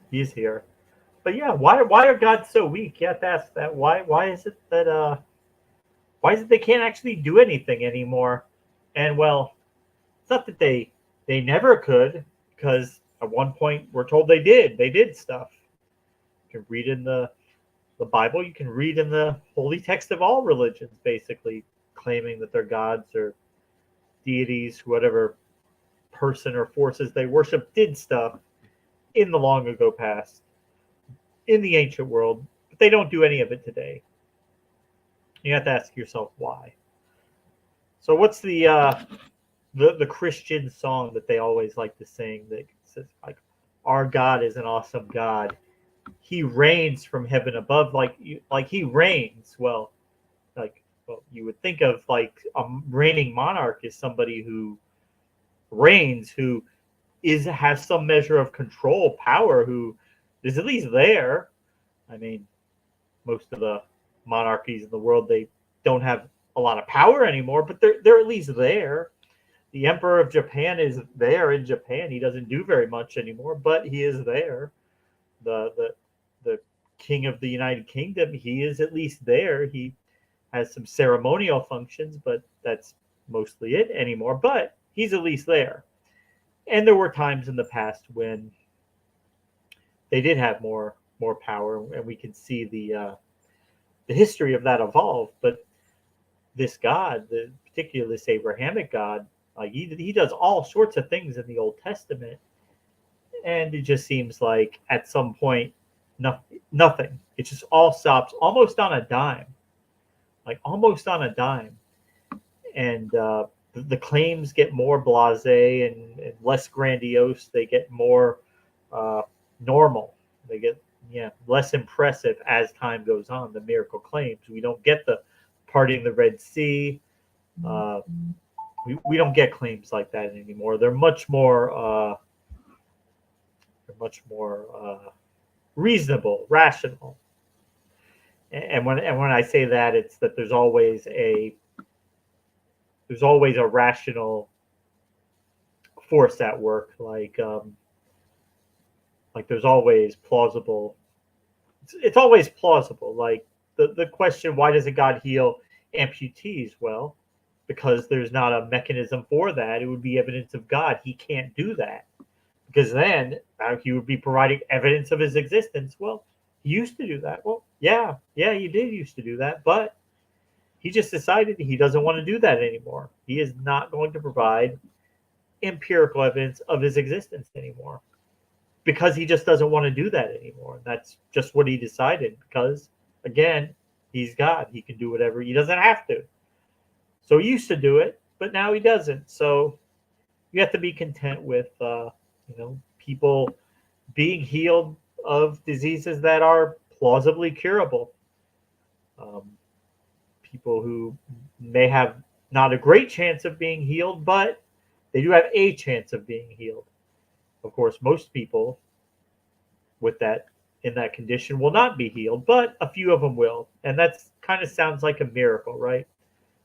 He's here. But yeah, why are gods so weak? You have to ask that. Why is it that they can't actually do anything anymore? And well, it's not that they never could, because at one point we're told they did stuff. You can read in the Bible, you can read in the holy text of all religions, basically claiming that their gods or deities, whatever person or forces they worship, did stuff in the long ago past, in the ancient world, but they don't do any of it today. You have to ask yourself why. So what's the Christian song that they always like to sing that says, like, our God is an awesome God. He reigns from heaven above, like he reigns. Well, you would think of like a reigning monarch as somebody who reigns, who has some measure of control, power, who is at least there. I mean, most of the monarchies in the world, they don't have a lot of power anymore, but they're at least there. The Emperor of Japan is there in Japan. He doesn't do very much anymore, but he is there. The King of the United Kingdom, he is at least there. He has some ceremonial functions, but that's mostly it anymore. But he's at least there. And there were times in the past when they did have more power, and we can see the history of that evolve. But this God, particularly this Abrahamic God, he does all sorts of things in the Old Testament, and it just seems like at some point, nothing. It just all stops almost on a dime, almost on a dime, and the claims get more blasé and less grandiose. They get more normal. They get less impressive as time goes on. The miracle claims. We don't get the parting the Red Sea. We don't get claims like that anymore. They're much more reasonable, rational. And when I say that, it's that there's always a rational force at work. Like there's always plausible. It's always plausible. Like the question, why doesn't God heal amputees? Well, because there's not a mechanism for that. It would be evidence of God. He can't do that, because then he would be providing evidence of his existence. Well, he used to do that. Well, yeah, he did used to do that, but he just decided he doesn't want to do that anymore. He is not going to provide empirical evidence of his existence anymore, because he just doesn't want to do that anymore. That's just what he decided, because, again, he's God. He can do whatever. He doesn't have to. So he used to do it, but now he doesn't. So you have to be content with, people being healed of diseases that are plausibly curable. People who may have not a great chance of being healed, but they do have a chance of being healed. Of course, most people with that in that condition will not be healed, but a few of them will, and that's kind of sounds like a miracle, right?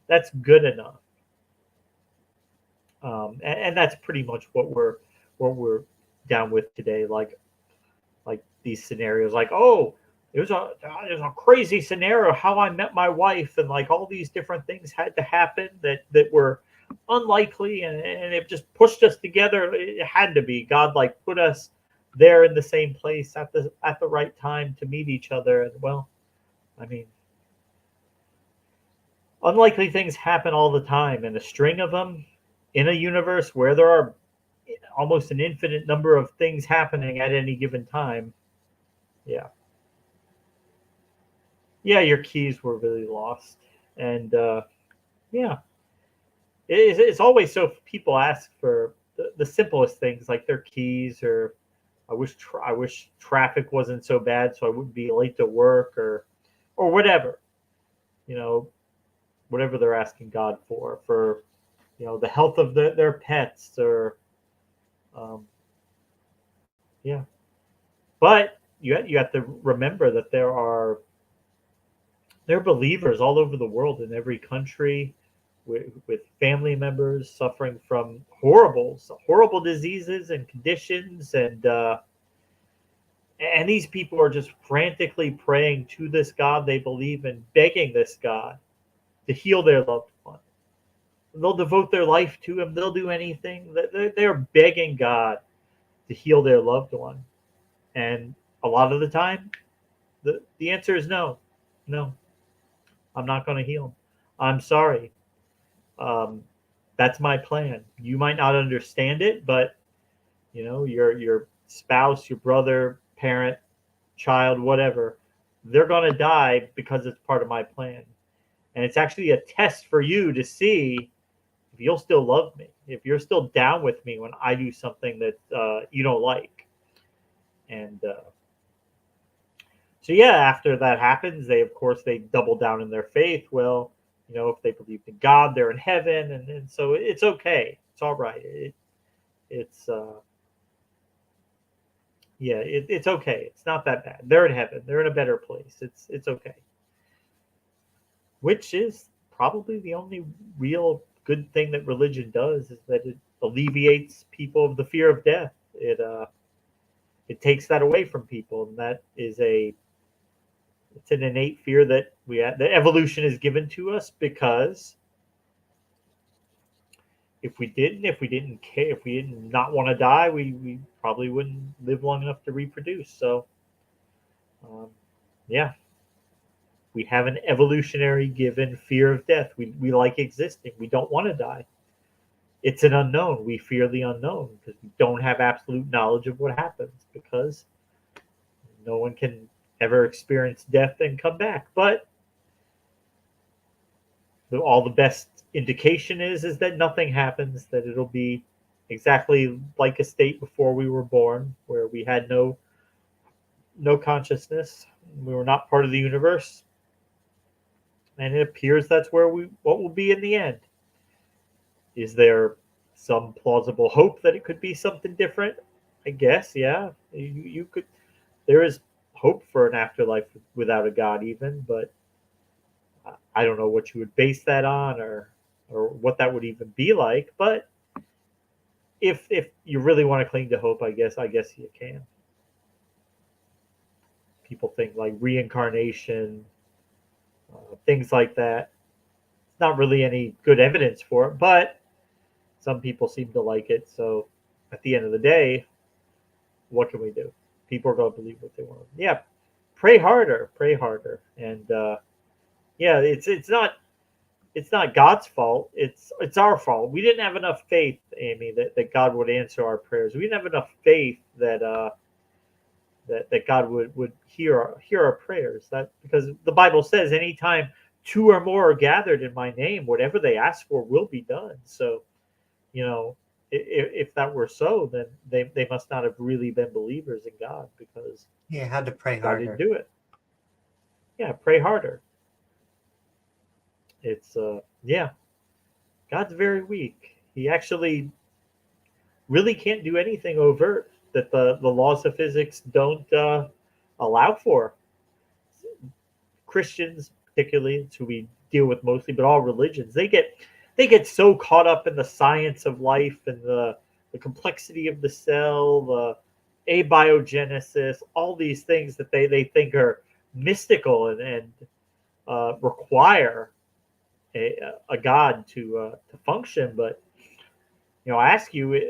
That's good enough, and that's pretty much what we're down with today. Like these scenarios, like, oh, there's a crazy scenario how I met my wife, and like all these different things had to happen that were unlikely, and it just pushed us together. It had to be God, like, put us there in the same place at the right time to meet each other. And well, I mean, unlikely things happen all the time, and a string of them in a universe where there are almost an infinite number of things happening at any given time. Yeah, your keys were really lost. And it's always so people ask for the simplest things, like their keys, or I wish traffic wasn't so bad so I wouldn't be late to work, or whatever, whatever they're asking God for the health of their pets, or but you have to remember that there are believers all over the world, in every country, with family members suffering from horrible diseases and conditions, and these people are just frantically praying to this God they believe in, begging this God to heal their loved one. They'll devote their life to him. They'll do anything. They're begging God to heal their loved one. And a lot of the time, the answer is no. I'm not going to heal him. I'm sorry. That's my plan. You might not understand it, but your spouse, your brother, parent, child, whatever, they're going to die because it's part of my plan. And it's actually a test for you to see if you'll still love me, if you're still down with me when I do something that you don't like. And so after that happens, they double down in their faith. Well, if they believe in God, they're in heaven, and so it's okay. It's all right. It's okay. It's not that bad. They're in heaven. They're in a better place. It's okay. Which is probably the only real good thing that religion does is that it alleviates people of the fear of death. It takes that away from people, and that is it's an innate fear that that evolution is given to us, because if we didn't care, if we didn't not want to die, we probably wouldn't live long enough to reproduce. So, yeah, we have an evolutionary given fear of death. We like existing. We don't want to die. It's an unknown. We fear the unknown because we don't have absolute knowledge of what happens, because no one can ever experience death and come back. But all the best indication is that nothing happens, that it'll be exactly like a state before we were born, where we had no consciousness. We were not part of the universe. And it appears that's what will be in the end. Is there some plausible hope that it could be something different? I guess, yeah. You could. There is hope for an afterlife without a God, even, but I don't know what you would base that on, or what that would even be like. But if you really want to cling to hope, I guess you can. People think like reincarnation, things like that. Not really any good evidence for it, but some people seem to like it. So at the end of the day, what can we do? People are going to believe what they want. Yeah, pray harder, and yeah, it's not God's fault. It's our fault. We didn't have enough faith, Amy, that God would answer our prayers. We didn't have enough faith that that God would hear our prayers. That because the Bible says, anytime two or more are gathered in my name, whatever they ask for will be done. So, if that were so, then they must not have really been believers in God, because had to pray God harder. didn't do it. Yeah, pray harder. It's yeah, God's very weak. He actually really can't do anything overt that the laws of physics don't allow for. Christians, particularly, it's who we deal with mostly, but all religions, they get so caught up in the science of life and the complexity of the cell, the abiogenesis, all these things that they think are mystical and require a God to function. But I ask you,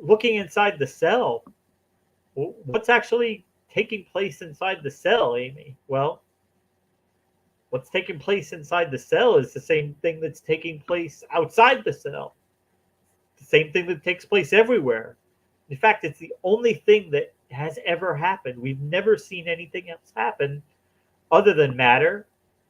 looking inside the cell, what's actually taking place inside the cell, Amy? Well, what's taking place inside the cell is the same thing that's taking place outside the cell. The same thing that takes place everywhere. In fact, it's the only thing that has ever happened. We've never seen anything else happen other than matter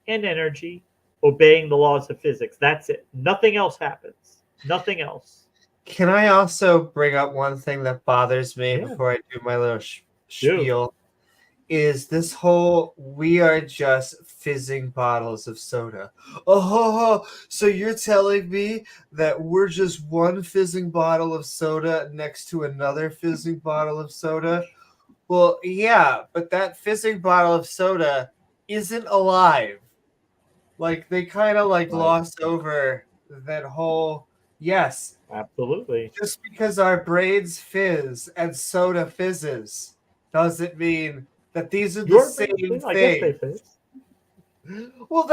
and energy obeying the laws of physics. That's it. Nothing else happens. Nothing else. Can I also bring up one thing that bothers me before I do my little spiel? Is this whole we are just fizzing bottles of soda. Oh, so you're telling me that we're just one fizzing bottle of soda next to another fizzing bottle of soda? Well, yeah, but that fizzing bottle of soda isn't alive. Like, they kind of gloss over that whole, yes. Absolutely. Just because our brains fizz and soda fizzes doesn't mean that these are the same thing. I guess they fizz. Well,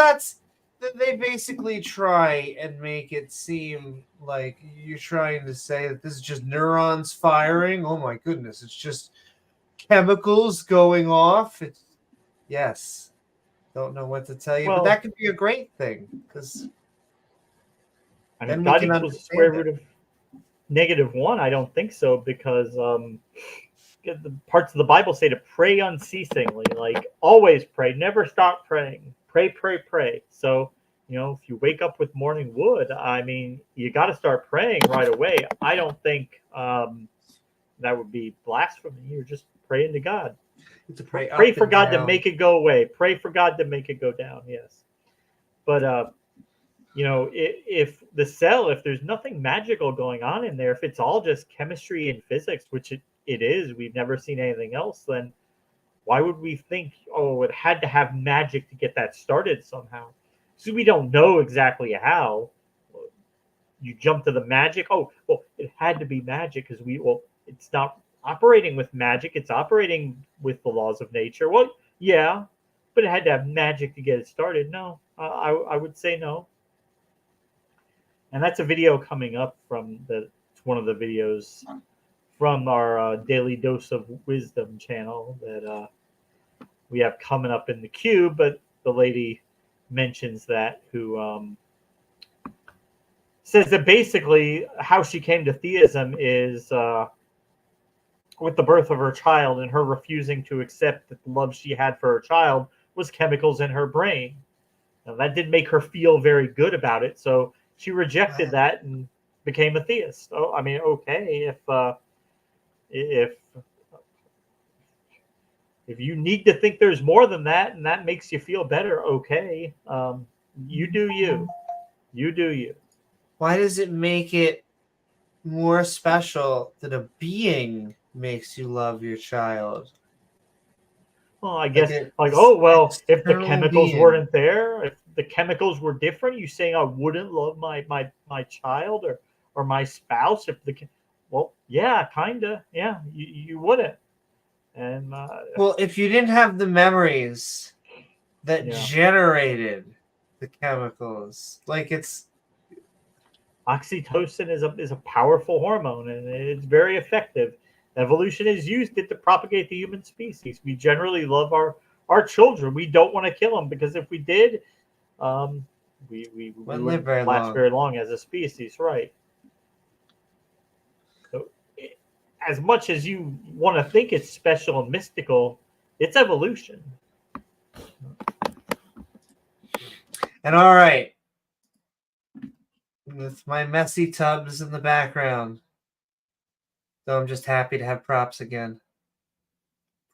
they basically try and make it seem like you're trying to say that this is just neurons firing. Oh my goodness, it's just chemicals going off. Yes. Don't know what to tell you, but that could be a great thing, because then God equals the square root of -1. I don't think so, because the parts of the Bible say to pray unceasingly, like always pray, never stop praying, pray. So, if you wake up with morning wood, I mean, you got to start praying right away. I don't think that would be blasphemy. You're just praying to God. To pray for God to make it go away. Pray for God to make it go down. Yes. But, if the cell, if there's nothing magical going on in there, if it's all just chemistry and physics, which it is, we've never seen anything else, then why would we think, it had to have magic to get that started somehow? So we don't know exactly how. you jump to the magic. Oh, well, it had to be magic because it's not operating with magic. It's operating with the laws of nature. Well, yeah, but it had to have magic to get it started. No, I would say no. And that's a video coming up it's one of the videos from our Daily Dose of Wisdom channel that we have coming up in the queue. But the lady mentions that who says that basically how she came to theism is with the birth of her child and her refusing to accept that the love she had for her child was chemicals in her brain. Now, that didn't make her feel very good about it, so she rejected that and became a theist. Oh, I mean, okay, if you need to think there's more than that and that makes you feel better, okay. You do you. You do you. Why does it make it more special that a being makes you love your child? Well, I guess an oh well, if the external chemicals being. weren't there, if the chemicals were different, you saying I wouldn't love my child or my spouse if well, yeah, kinda, yeah, you wouldn't. And Well, if you didn't have the memories that generated the chemicals, like it's oxytocin is a powerful hormone and it's very effective. Evolution has used it to propagate the human species. We generally love our children. We don't want to kill them because if we did, we wouldn't last very long as a species, right? So, as much as you want to think it's special and mystical, it's evolution. And all right, with my messy tubs in the background, so I'm just happy to have props again.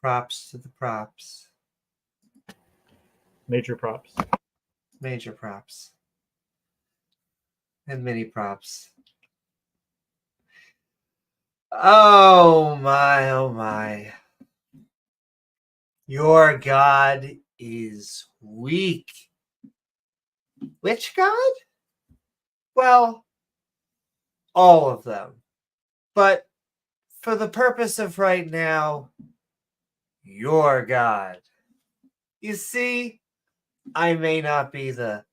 Props to the props. Major props. Major props. And mini props. Oh my, oh my. Your God is weak. Which God? Well, all of them. But for the purpose of right now, your God. You see, I may not be the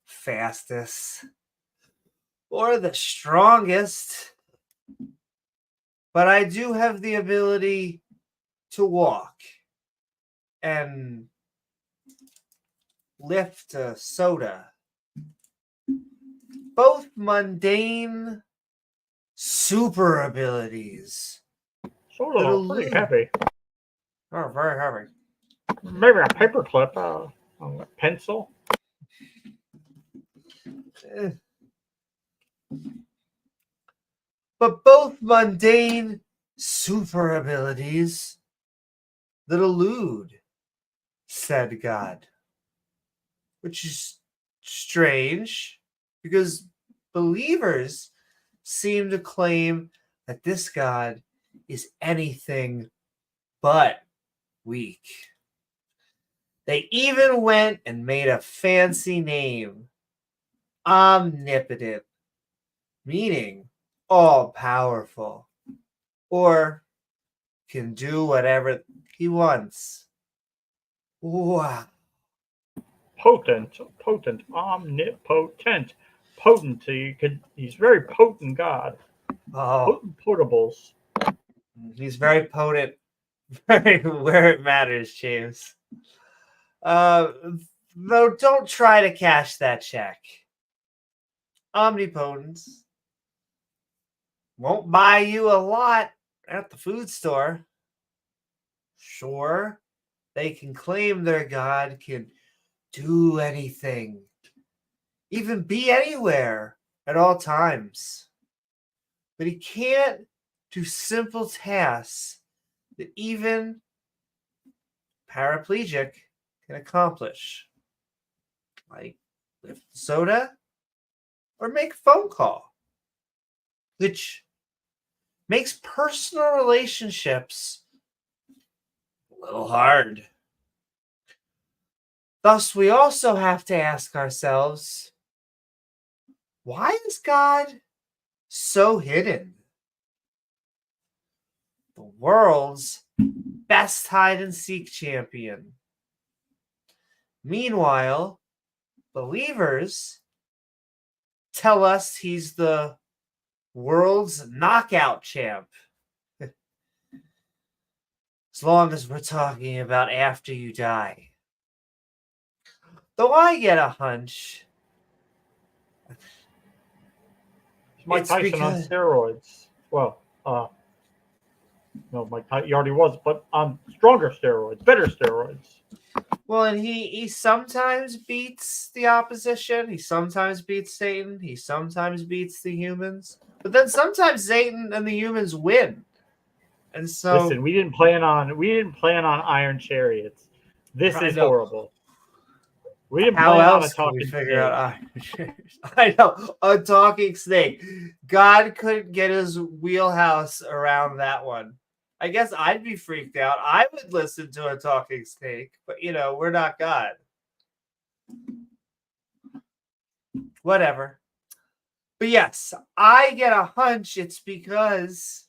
fastest or the strongest, but I do have the ability to walk and lift a soda. Both mundane super abilities. Soda, pretty heavy. Oh, very heavy. Maybe a paperclip, a pencil. But both mundane super abilities that elude said God. Which is strange because believers seem to claim that this God is anything but weak. They even went and made a fancy name, omnipotent, meaning all-powerful, or can do whatever he wants. Wow. Potent, omnipotent, potent. He's very potent God. Potent potables. He's very potent, very where it matters, James. Though don't try to cash that check. Omnipotence won't buy you a lot at the food store. Sure, they can claim their God can do anything, even be anywhere at all times. But he can't do simple tasks that even paraplegic can accomplish, like lift soda or make a phone call, which makes personal relationships a little hard. Thus, we also have to ask ourselves, why is God so hidden. The world's best hide-and-seek champion. Meanwhile, believers tell us he's the world's knockout champ. As long as we're talking about after you die. Though I get a hunch. Mike Tyson on steroids. Well, no, Mike Tyson, he already was, but on stronger steroids, better steroids. Well, and he sometimes beats the opposition. He sometimes beats Satan. He sometimes beats the humans. But then sometimes Satan and the humans win. And so listen, we didn't plan on Iron Chariots. This is horrible. We didn't plan on a talking snake. I know, a talking snake. God couldn't get his wheelhouse around that one. I guess I'd be freaked out. I would listen to a talking snake, but you know, we're not God. Whatever. But yes, I get a hunch it's because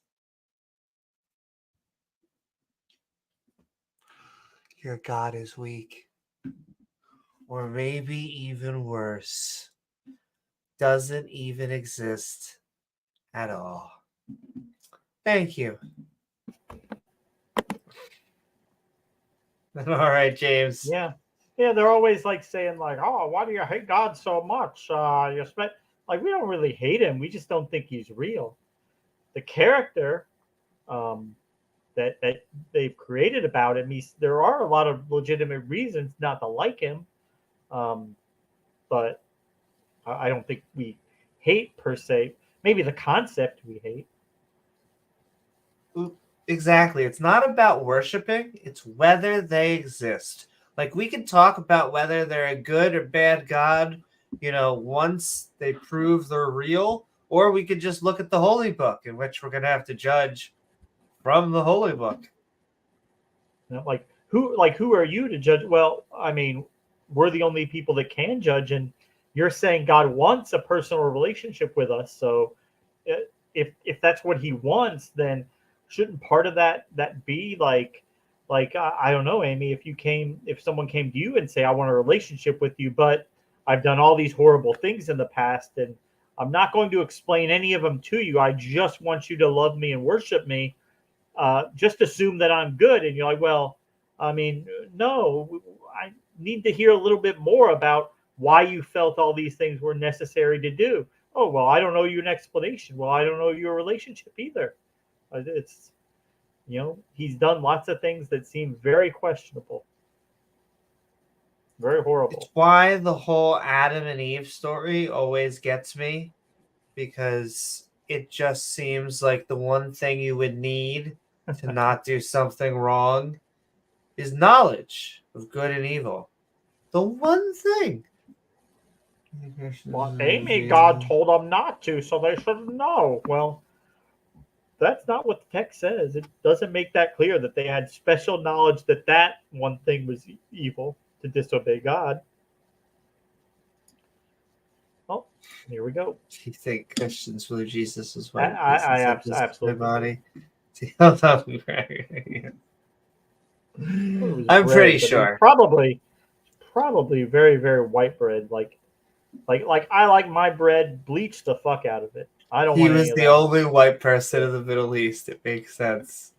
your God is weak. Or maybe even worse, doesn't even exist at all. Thank you. All right, James. Yeah, they're always like saying like, "Oh, why do you hate God so much?" Like we don't really hate him. We just don't think he's real. The character that they've created about him, there are a lot of legitimate reasons not to like him. But I don't think we hate per se. Maybe the concept we hate. Exactly. It's not about worshiping. It's whether they exist. Like we can talk about whether they're a good or bad God, you know, once they prove they're real, or we could just look at the Holy Book, in which we're going to have to judge from the Holy Book. You know, who are you to judge? Well, I mean, we're the only people that can judge, and you're saying God wants a personal relationship with us. So if that's what he wants, then shouldn't part of that be like I don't know, Amy, if someone came to you and say, I want a relationship with you, but I've done all these horrible things in the past and I'm not going to explain any of them to you. I just want you to love me and worship me. Just assume that I'm good. And you're like, well, I mean, no, I need to hear a little bit more about why you felt all these things were necessary to do. Oh, well, I don't know you an explanation. Well, I don't know your relationship either. It's, you know, he's done lots of things that seem very questionable. Very horrible. It's why the whole Adam and Eve story always gets me, because it just seems like the one thing you would need to not do something wrong is knowledge of good and evil. The one thing. Well, Amy, God told them not to, so they should know. Well, that's not what the text says. It doesn't make that clear that they had special knowledge that one thing was evil, to disobey God. Oh, here we go. Do you think Christians believe Jesus was one? I absolutely body. I'm pretty sure. Probably very, very white bread. Like I like my bread, bleach the fuck out of it. I don't. He was the only white person in the Middle East. It makes sense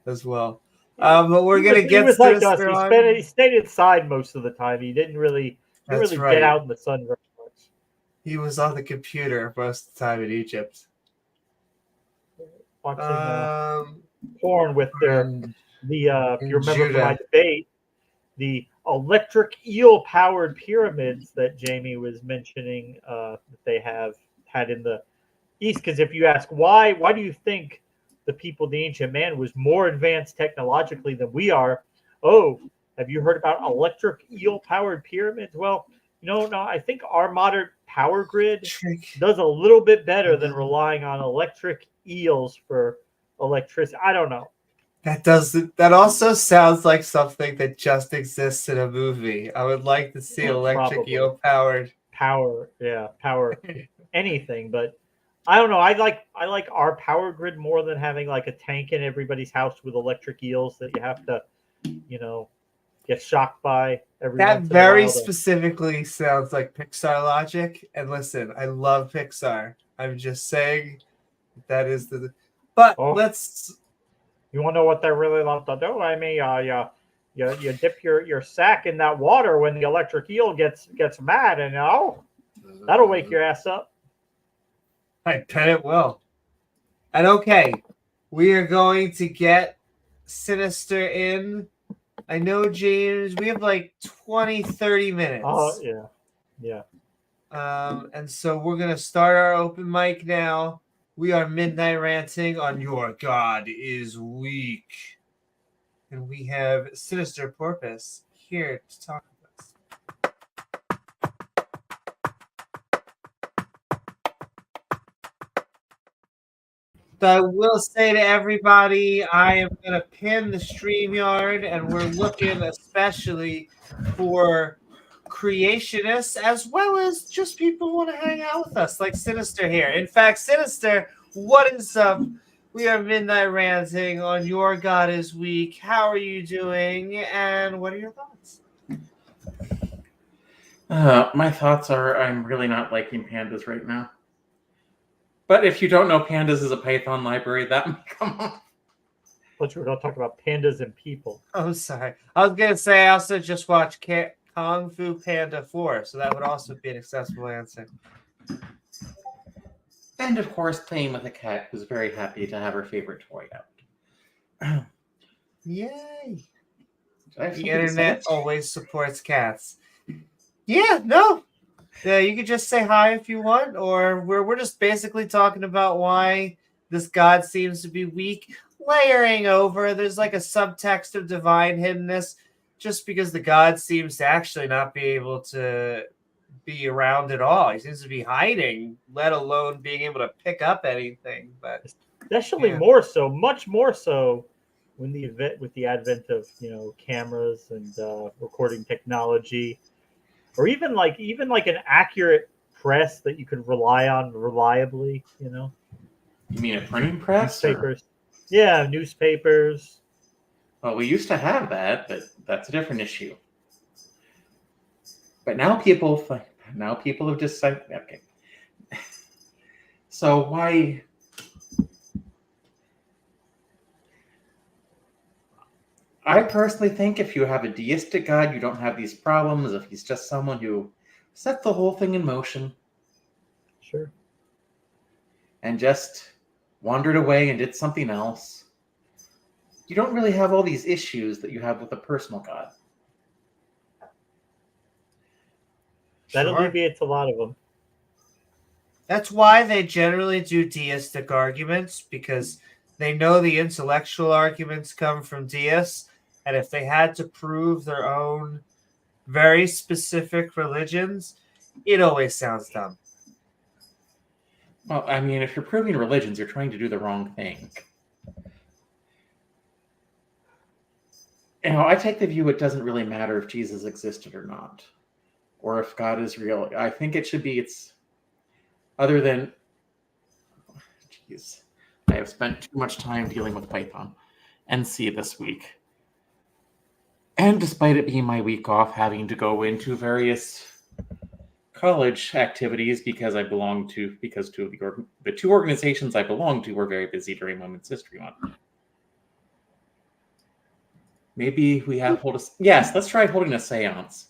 as well. But we're gonna get to like us. He stayed inside most of the time. He didn't really get out in the sun very much. He was on the computer most of the time in Egypt, watching porn with if you remember from my debate, the electric eel powered pyramids that Jamie was mentioning that they had in the East. Because if you ask why do you think the people of the ancient man was more advanced technologically than we are? Oh, have you heard about electric eel powered pyramids? Well, no, I think our modern power grid does a little bit better than relying on electric eels for electricity. I don't know. That also sounds like something that just exists in a movie. I would like to see electric eel powered power anything, but I don't know. I like our power grid more than having like a tank in everybody's house with electric eels that you have to, get shocked by every That once in a very while. specifically sounds like Pixar logic. And listen, I love Pixar. I'm just saying that is the. But Oh, let's. you want to know what they really love to do? I mean, you dip your sack in that water when the electric eel gets mad, and that'll wake your ass up. I bet it will. And okay, we are going to get Sinister in. I know, James, we have like 20, 30 minutes. Oh, yeah. And so we're going to start our open mic now. We are Midnight Ranting on Your God is Weak. And we have Sinister Porpoise here to talk with us. So I will say to everybody, I am going to pin the StreamYard, and we're looking especially for creationists as well as just people who want to hang out with us, like Sinister here. In fact, Sinister, what is up? We are Midnight Ranting on Your God is Weak. How are you doing? And what are your thoughts? My thoughts are I'm really not liking pandas right now. But if you don't know pandas is a Python library, that might come off. But we're not talking about pandas and people. Oh, sorry. I was going to say I also just watched Kung Fu Panda 4, so that would also be an accessible answer. And of course, playing with a cat who's very happy to have her favorite toy out. Yay! The internet always supports cats. Yeah, no. You could just say hi if you want, or we're just basically talking about why this god seems to be weak. Layering over, there's like a subtext of divine hiddenness, just because the god seems to actually not be able to be around at all. He seems to be hiding, let alone being able to pick up anything. But especially more so, much more so, with the advent of cameras and recording technology, or even like an accurate press that you could rely on reliably. You mean a printing press? Newspapers. Yeah, newspapers. Well, we used to have that, but that's a different issue. But now people have decided. Okay. So why? I personally think if you have a deistic god, you don't have these problems. If he's just someone who set the whole thing in motion, sure, and just wandered away and did something else, you don't really have all these issues that you have with a personal god. That alleviates a lot of them. That's why they generally do deistic arguments, because they know the intellectual arguments come from deists, and if they had to prove their own very specific religions, it always sounds dumb. Well, I mean, if you're proving religions, you're trying to do the wrong thing. I take the view it doesn't really matter if Jesus existed or not, or if God is real. I think it should be other than... Jeez. I have spent too much time dealing with Python and C this week. And despite it being my week off, having to go into various college activities because two of the two organizations I belong to were very busy during Women's History Month. Maybe we have yes, let's try holding a seance.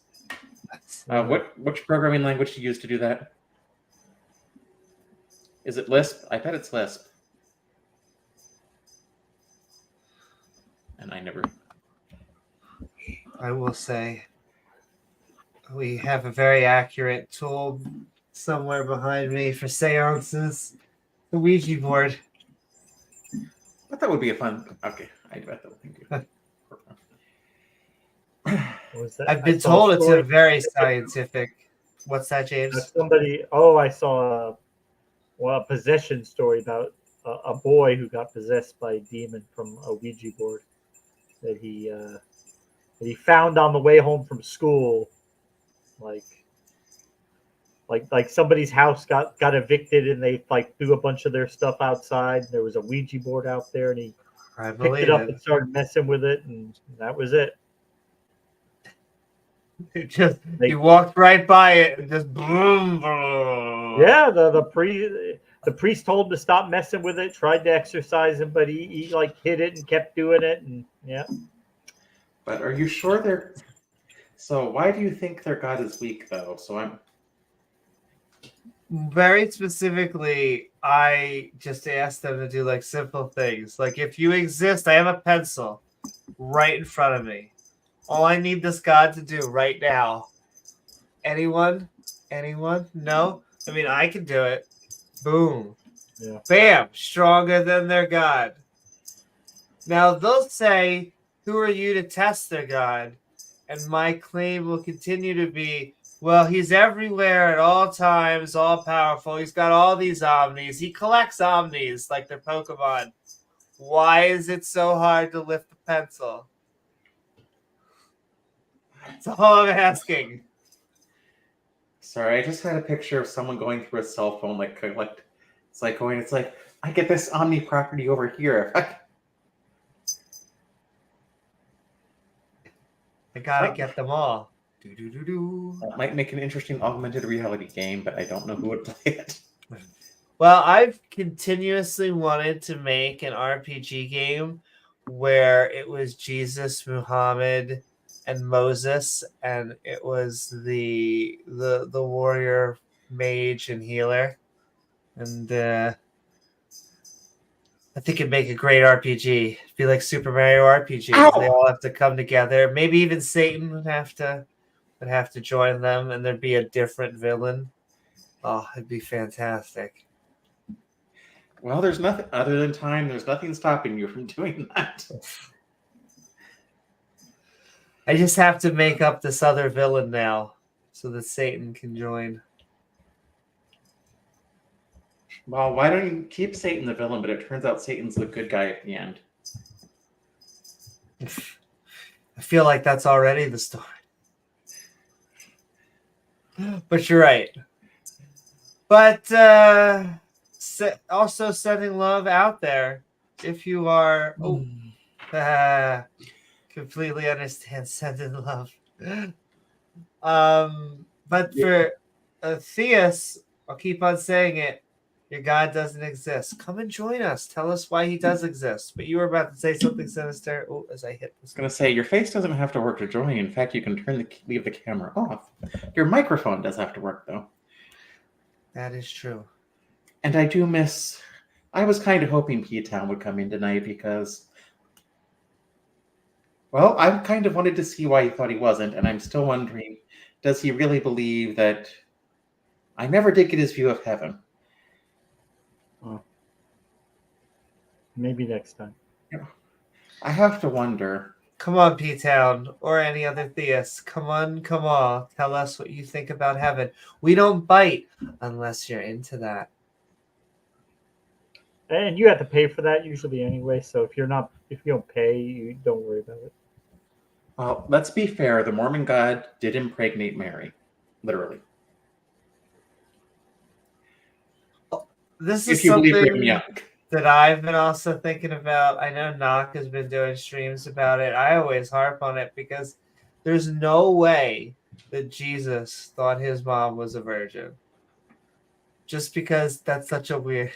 Which programming language do you use to do that? Is it Lisp? I bet it's Lisp. And I will say we have a very accurate tool somewhere behind me for seances. The Ouija board. But that would be a fun... Okay, I bet that would be good. I've been told it's a very scientific... What's that, James? I saw a possession story about a boy who got possessed by a demon from a Ouija board that he found on the way home from school. Like, like somebody's house got evicted and they like threw a bunch of their stuff outside. There was a Ouija board out there, and he I picked believe it up it. and started messing with it, and that was it. He walked right by it and just boom, boom. Yeah, the priest told him to stop messing with it. Tried to exorcise him, but he like hid it and kept doing it, and yeah. But are you sure they're? So why do you think their god is weak, though? So I'm very specifically, I just asked them to do like simple things. Like if you exist, I have a pencil right in front of me. All I need this god to do right now. Anyone? Anyone? No? I mean, I can do it. Boom. Yeah. Bam. Stronger than their god. Now they'll say, who are you to test their god? And my claim will continue to be, well, he's everywhere at all times, all powerful. He's got all these omnis. He collects omnis like they're Pokemon. Why is it so hard to lift the pencil? That's all I'm asking. sorry. I just had a picture of someone going through a cell phone, like it's like going. It's like I get this omni property over here. I gotta get them all. Do-do-do-do. That might make an interesting augmented reality game, but I don't know who would play it. Well, I've continuously wanted to make an RPG game where it was Jesus, Muhammad, and Moses, and it was the warrior, mage, and healer, and I think it'd make a great RPG. It'd be like Super Mario RPG. Ow! They all have to come together. Maybe even Satan would have to join them, and there'd be a different villain. Oh, it'd be fantastic. Well, there's nothing other than time. There's nothing stopping you from doing that. I just have to make up this other villain now so that Satan can join. Well, why don't you keep Satan the villain, but it turns out Satan's the good guy at the end. I feel like that's already the story. But you're right. But also sending love out there. If you are completely understand sending love. But for Theus, I'll keep on saying it. Your God doesn't exist. Come and join us. Tell us why he does exist. But you were about to say something sinister. Oh, as I hit this. I was going to say, your face doesn't have to work to join. In fact, you can leave the camera off. Your microphone does have to work, though. That is true. And I do miss... I was kind of hoping P-Town would come in tonight because... Well, I kind of wanted to see why he thought he wasn't, and I'm still wondering, does he really believe that... I never did get his view of heaven. Maybe next time. I have to wonder. Come on, P-Town, or any other theist. Come on. Tell us what you think about heaven. We don't bite unless you're into that. And you have to pay for that usually anyway. So if you don't pay, you don't worry about it. Well, let's be fair. The Mormon God did impregnate Mary, literally. This is if you believe Brigham something Young. that I've been also thinking about. I know Knock has been doing streams about it. I always harp on it because there's no way that Jesus thought his mom was a virgin. Just because that's such a weird...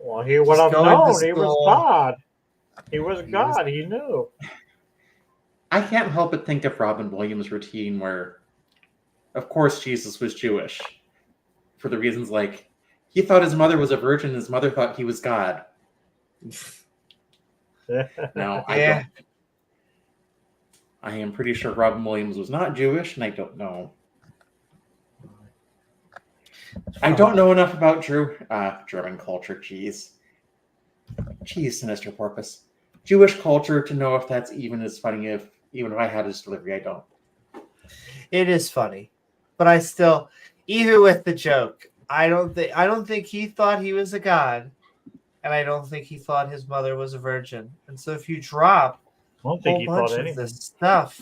Well, he would have known. He was God. He was God. He knew. I can't help but think of Robin Williams' routine where, of course, Jesus was Jewish. For the reasons like, he thought his mother was a virgin, his mother thought he was God. No, I don't. I am pretty sure Robin Williams was not Jewish, and I don't know. I don't know enough about German culture, Jeez, Sinister Porpoise. Jewish culture to know if that's even as funny even if I had his delivery, I don't. It is funny. But I still, even with the joke, I don't think he thought he was a god, and I don't think he thought his mother was a virgin. And so if you drop I don't think a he whole bunch thought of anything. this stuff,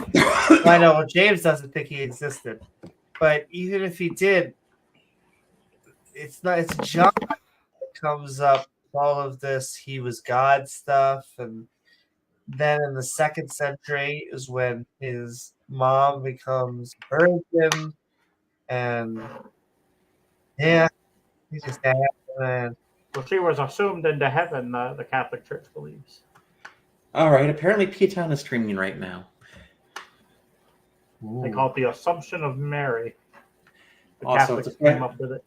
I know James doesn't think he existed. But even if he did, it's not. It's John that comes up with all of this. He was God stuff, and then in the 2nd century is when his mom becomes virgin, and yeah, he just happened. Well, she was assumed into heaven, the Catholic Church believes. All right. Apparently, P-Town is streaming right now. They call it the Assumption of Mary. The Also, Catholics came up with it.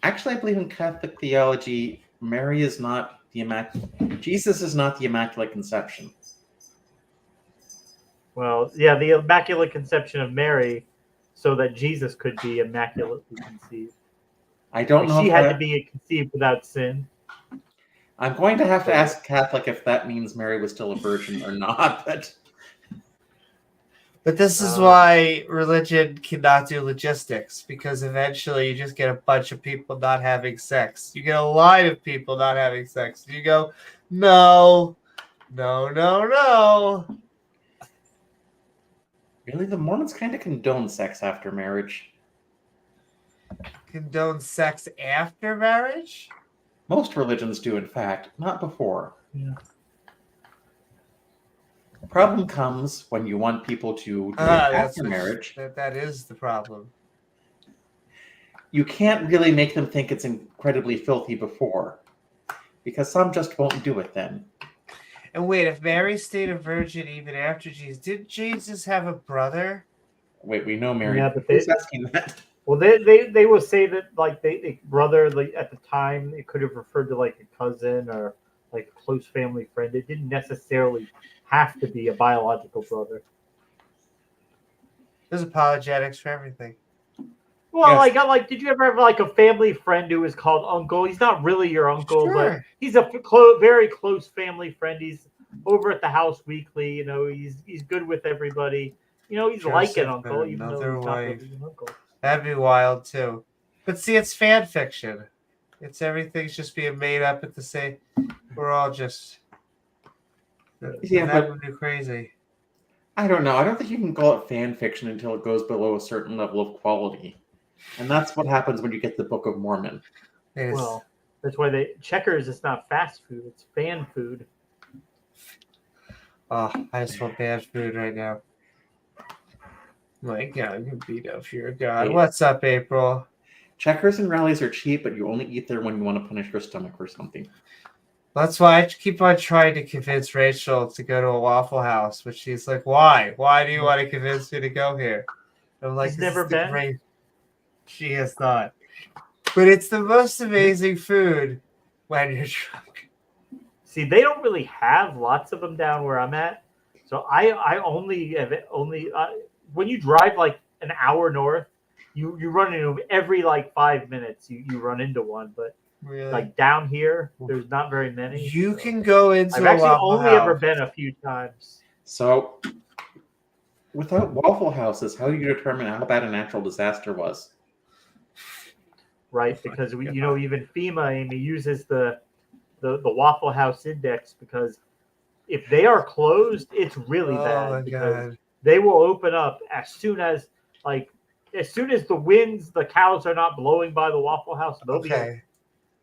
Actually, I believe in Catholic theology, Mary is not the Jesus is not the Immaculate Conception. Well, yeah, the Immaculate Conception of Mary, so that Jesus could be immaculately conceived. I don't know. She had to be conceived without sin. I'm going to have to ask Catholic if that means Mary was still a virgin or not. But this is why religion cannot do logistics, because eventually you just get a bunch of people not having sex. You get a line of people not having sex. You go, no. Really, the Mormons kind of condone sex after marriage. Condone sex after marriage? Most religions do, in fact, not before. Yeah. The problem comes when you want people to do it after marriage. That is the problem. You can't really make them think it's incredibly filthy before, because some just won't do it then. And wait, if Mary stayed a virgin even after Jesus, did Jesus have a brother? Wait, we know Mary. Yeah, but who's asking that? Well, they will say that like they brother, like at the time it could have referred to like a cousin or like a close family friend. It didn't necessarily have to be a biological brother. There's apologetics for everything. Well, yes. like, did you ever have like a family friend who was called uncle? He's not really your uncle, sure. But he's a very close family friend. He's over at the house weekly. You know, he's good with everybody. You know, he's like an uncle, even though he's not really an uncle. That'd be wild too. But see, it's fan fiction. It's everything's just being made up at the same. We're all just. Yeah, that would be crazy. I don't know. I don't think you can call it fan fiction until it goes below a certain level of quality. And that's what happens when you get the Book of Mormon. Well, that's why Checkers is not fast food, it's fan food. Oh, I just want bad food right now. My God, you beat up your God. What's up, April? Checkers and rallies are cheap, but you only eat there when you want to punish your stomach or something. That's why I keep on trying to convince Rachel to go to a Waffle House, but she's like, "Why? Why do you want to convince me to go here?" I'm like, "She's never been." She has not, but it's the most amazing food when you're drunk. See, they don't really have lots of them down where I'm at, so I only when you drive like an hour north, you run into them every like 5 minutes. You run into one, but. Really? Like down here, there's not very many. You can go into. I've actually only ever been a few times. So, without Waffle Houses, how do you determine how bad a natural disaster was? Right, because even FEMA, Amy, uses the Waffle House index, because if they are closed, it's really bad, because they will open up as soon as the cows are not blowing by the Waffle House. Okay.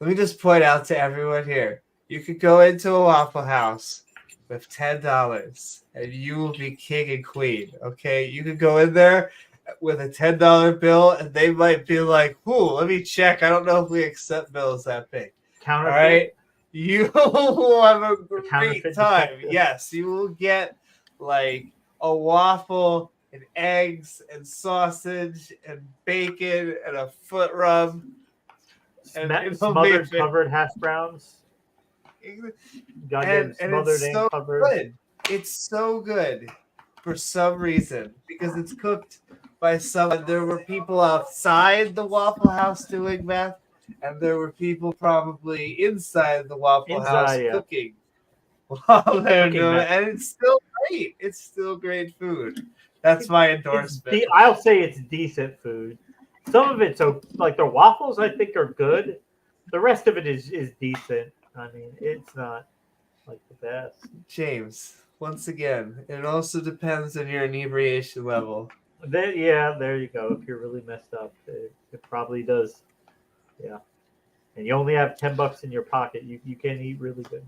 Let me just point out to everyone here, you could go into a Waffle House with $10 and you will be king and queen, okay? You could go in there with a $10 bill and they might be like, let me check. I don't know if we accept bills that big. Counterfeit. All right? You will have a great time. Yes, you will get like a waffle and eggs and sausage and bacon and a foot rub. And smothered covered hash browns. And it's so good. It's so good for some reason, because it's cooked by someone. There were people outside the Waffle House doing meth, and there were people probably inside the Waffle House cooking while they're doing it. And it's still great. It's still great food. That's my endorsement. I'll say it's decent food. Some of it's like their waffles, I think, are good. The rest of it is decent. I mean, it's not like the best. James, once again, it also depends on your inebriation level. There you go. If you're really messed up, it probably does. Yeah. And you only have $10 in your pocket. You can eat really good.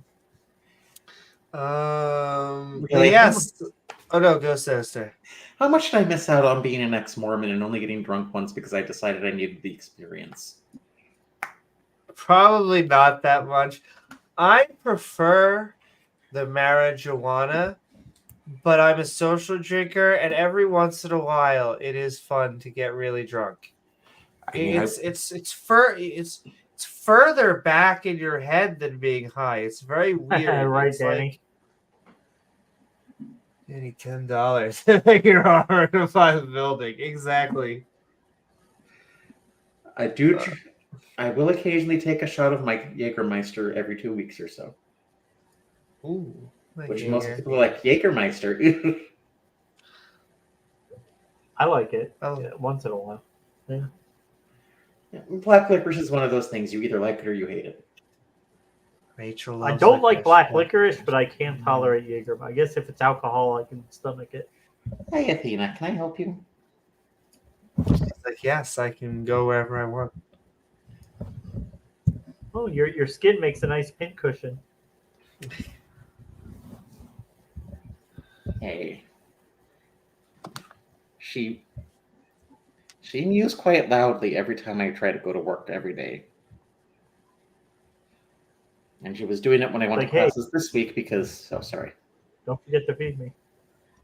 Really? Yes. Oh no, go sister. How much did I miss out on being an ex-Mormon and only getting drunk once because I decided I needed the experience? Probably not that much. I prefer the marijuana, but I'm a social drinker, and every once in a while, it is fun to get really drunk. It's further back in your head than being high. It's very weird. Right, it's Danny? Like, need $10 to make your armor to find the building. Exactly. I do. I will occasionally take a shot of my Jägermeister every 2 weeks or so. Ooh, Which most people are like, Jägermeister. I like it. Oh. Yeah, once in a while. Yeah. Black licorice is one of those things. You either like it or you hate it. Rachel I loves don't like licorice. black licorice, but I can tolerate Jaeger. I guess if it's alcohol, I can stomach it. Hey, Athena, can I help you? She's like, yes, I can go wherever I want. Oh, your skin makes a nice pincushion. Hey. She mews quite loudly every time I try to go to work every day. And she was doing it when I went to classes this week because... Oh, sorry. Don't forget to feed me.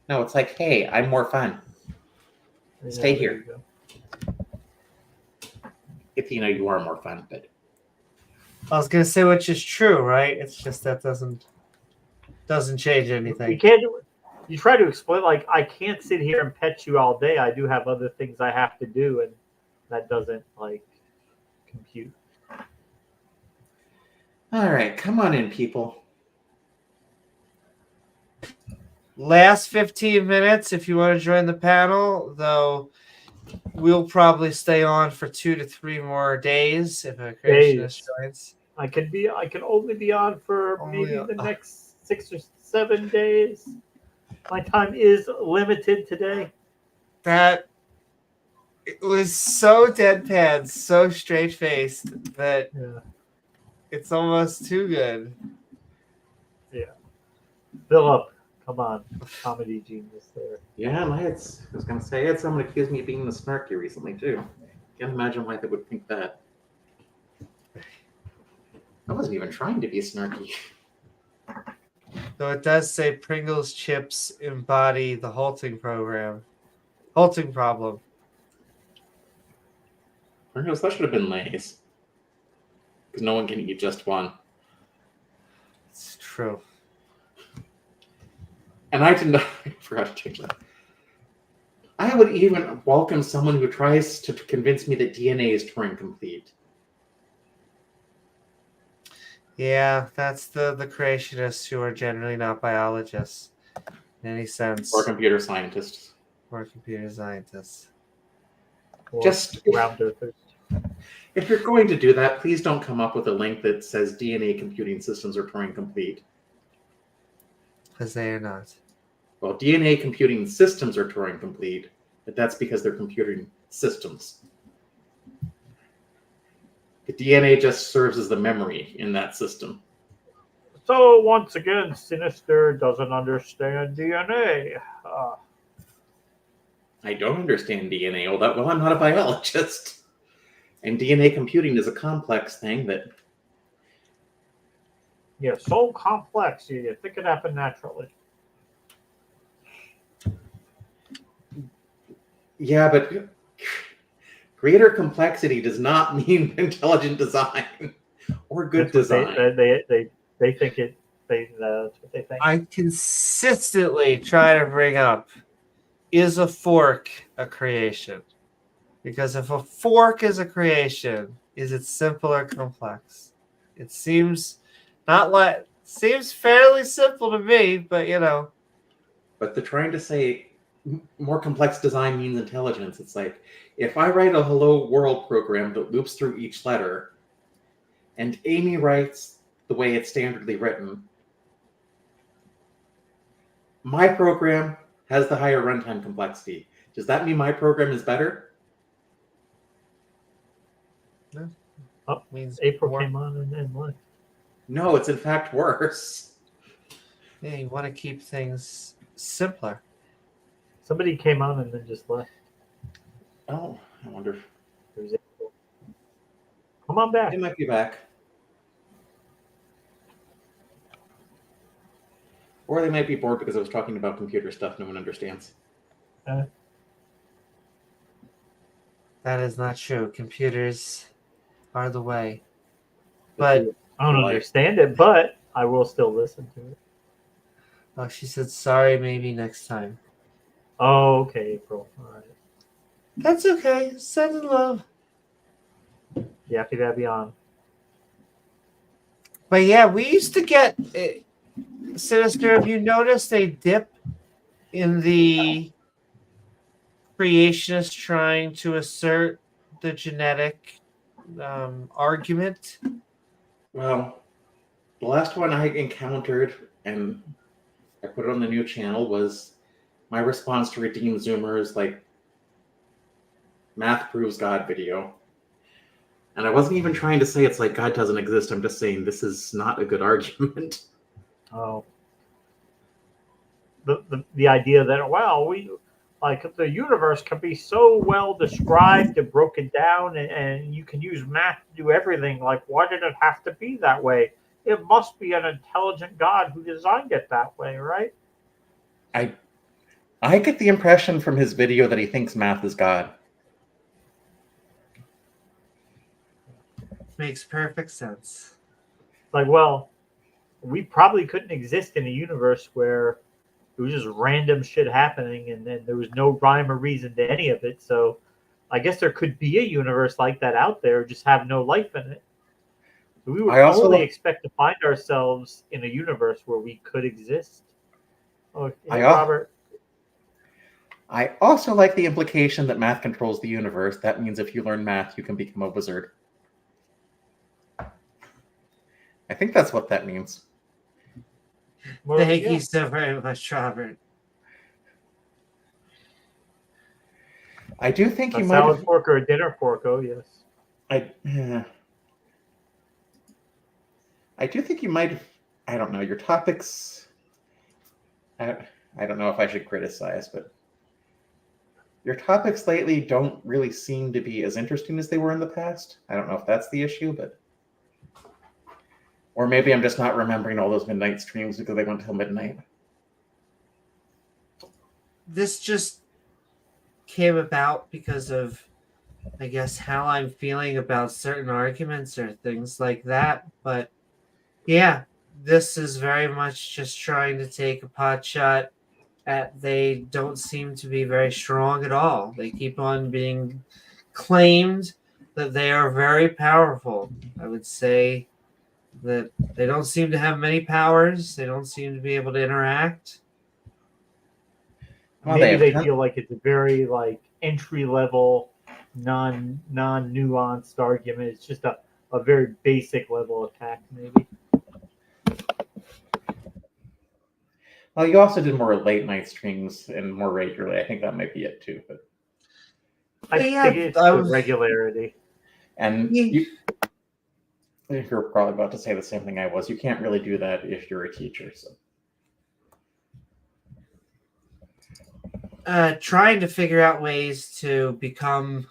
No, it's like, hey, I'm more fun. Stay here. Athena, you are more fun, but... I was gonna say, which is true, right? It's just that doesn't change anything. You can't. You try to explain, like, I can't sit here and pet you all day. I do have other things I have to do, and that doesn't, like, compute. All right, come on in, people. Last 15 minutes, if you want to join the panel, though, we'll probably stay on for 2 to 3 more days if a creationist joins. I can only be on for maybe the next 6 or 7 days. My time is limited today. That it was so deadpan, so straight faced that it's almost too good. Yeah, Philip, come on, comedy genius there. Yeah, I was gonna say I had someone accuse me of being the snarky recently too. Can't imagine why they would think that. I wasn't even trying to be snarky. Though it does say Pringles chips embody the halting problem. Pringles, that should have been Lay's. Because no one can eat just one. It's true. And I forgot to change that. I would even welcome someone who tries to convince me that DNA is Turing complete. Yeah, that's the creationists who are generally not biologists in any sense. Or computer scientists. Or computer scientists. Or just round earthers. If you're going to do that, please don't come up with a link that says DNA computing systems are Turing complete. Because they are not. Well, DNA computing systems are Turing complete, but that's because they're computing systems. The DNA just serves as the memory in that system. So, once again, Sinister doesn't understand DNA. I don't understand DNA all that well. I'm not a biologist. And DNA computing is a complex thing that... Yeah, so complex. You think it happened naturally. Yeah, but greater complexity does not mean intelligent design or good design. They think it. That's what they think. I consistently try to bring up, is a fork a creation? Because if a fork is a creation, is it simple or complex? It seems seems fairly simple to me, but you know. But they're trying to say more complex design means intelligence. It's like, if I write a hello world program that loops through each letter, and Amy writes the way it's standardly written, my program has the higher runtime complexity. Does that mean my program is better? No. Oh, Means April more. came on and left. No, it's in fact worse. Yeah, you want to keep things simpler. Somebody came on and then just left. Oh, I wonder. There's April. Come on back. They might be back. Or they might be bored because I was talking about computer stuff no one understands. That is not true. Computers are the way. But I don't understand it, but I will still listen to it. oh, she said sorry, maybe next time. Oh, okay, April. All right. That's okay. Send in love. You happy to have you on? But yeah, we used to get Sinister. Have you noticed a dip in the creationists trying to assert the genetic argument? Well, the last one I encountered, and I put it on the new channel, was my response to Redeem Zoomer's like math proves God video. And I wasn't even trying to say it's like God doesn't exist. I'm just saying this is not a good argument. Oh. The idea that, wow, we like the universe can be so well described and broken down, and you can use math to do everything. Like, why did it have to be that way? It must be an intelligent God who designed it that way, right? I get the impression from his video that he thinks math is God. Makes perfect sense. Like, well, we probably couldn't exist in a universe where it was just random shit happening and then there was no rhyme or reason to any of it. So I guess there could be a universe like that out there, just have no life in it. We would only expect to find ourselves in a universe where we could exist. Oh, hey, Robert. I also like the implication that math controls the universe. That means if you learn math, you can become a wizard. I think that's what that means. Well, thank you so very much, Robert. I do think you might have... A salad fork or a dinner fork, oh yes. I do think you might have... I don't know, your topics... I don't know if I should criticize, but... Your topics lately don't really seem to be as interesting as they were in the past. I don't know if that's the issue, but... Or maybe I'm just not remembering all those midnight streams because they went till midnight. This just came about because of, I guess, how I'm feeling about certain arguments or things like that. But yeah, this is very much just trying to take a pot shot at they don't seem to be very strong at all. They keep on being claimed that they are very powerful. I would say that they don't seem to have many powers. They don't seem to be able to interact. Well, maybe they feel like it's a very like entry level, non-nuanced argument. It's just a very basic level attack, maybe. Well, you also did more late night streams and more regularly. I think that might be it too. But I think it's the regularity. And you're probably about to say the same thing I was. You can't really do that if you're a teacher. So. Trying to figure out ways to become...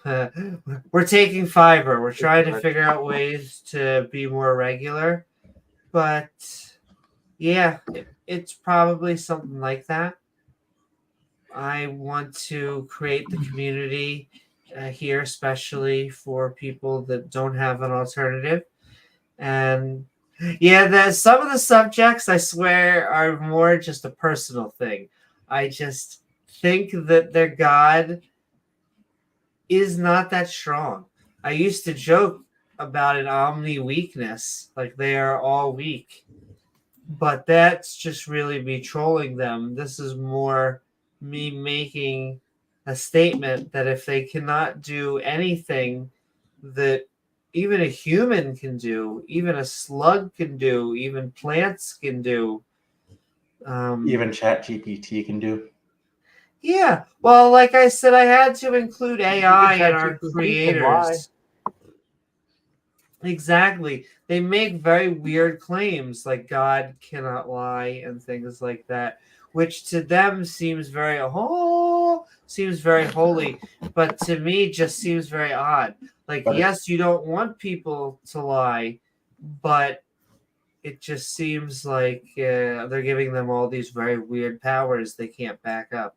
we're taking fiber. We're trying to figure out ways to be more regular. But, yeah, it's probably something like that. I want to create the community here, especially for people that don't have an alternative. And yeah, some of the subjects, I swear, are more just a personal thing. I just think that their God is not that strong. I used to joke about an omni weakness, like they are all weak. But that's just really me trolling them. This is more me making a statement that if they cannot do anything that even a human can do, even a slug can do, even plants can do. Even ChatGPT can do. Yeah. Well, like I said, I had to include AI in our ChatGPT can lie. creators. Exactly. They make very weird claims like God cannot lie and things like that, which to them seems very holy, but to me just seems very odd. Like, But yes, you don't want people to lie, but it just seems like they're giving them all these very weird powers they can't back up.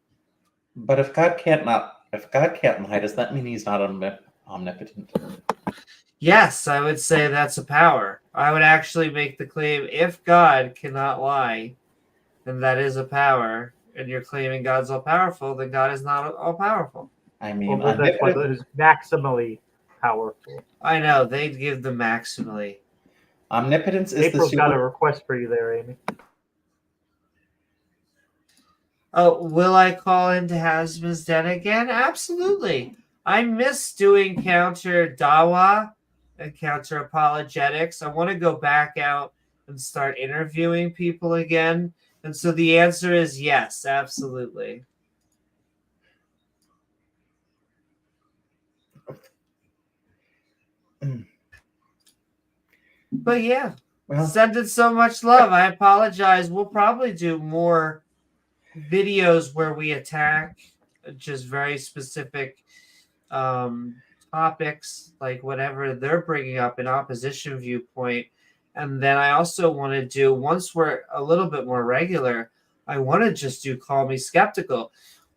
But if God can't lie, does that mean he's not omnipotent? Yes, I would say that's a power. I would actually make the claim if God cannot lie, then that is a power. And you're claiming God's all powerful, then God is not all powerful. I mean, Well, that's why it's maximally powerful. I know, they'd give the maximally. omnipotence is April's the got a super. request for you there, Amy. Oh, will I call into Hasma's Den again? Absolutely. I miss doing counter dawa and counter apologetics. I want to go back out and start interviewing people again. And so the answer is yes, absolutely. But yeah, Well, sending so much love. I apologize. We'll probably do more videos where we attack just very specific topics, like whatever they're bringing up in opposition viewpoint. And then I also want to do, once we're a little bit more regular, I want to just do Call Me Skeptical.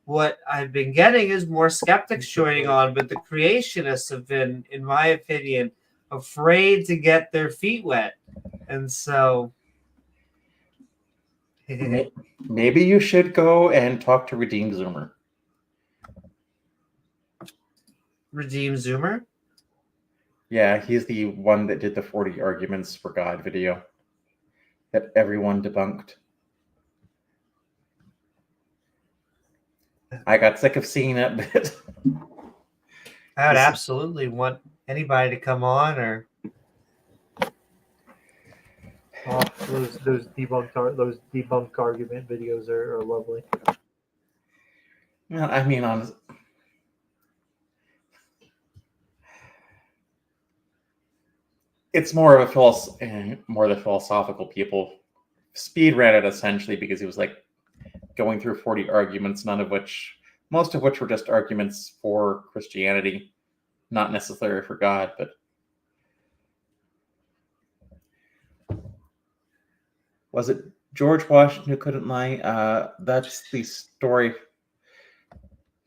What I've been getting is more skeptics joining on, but the creationists have been, in my opinion, afraid to get their feet wet. And so maybe you should go and talk to Redeemed Zoomer. Redeem Zoomer? Yeah, he's the one that did the 40 Arguments for God video that everyone debunked. I got sick of seeing that bit. I would absolutely want anybody to come on, or Oh, those debunked argument videos are lovely. Yeah, I mean, it's more of the philosophical people. Speed ran it essentially because he was like going through 40 arguments, most of which were just arguments for Christianity, not necessarily for God, but was it George Washington who couldn't lie? That's the story.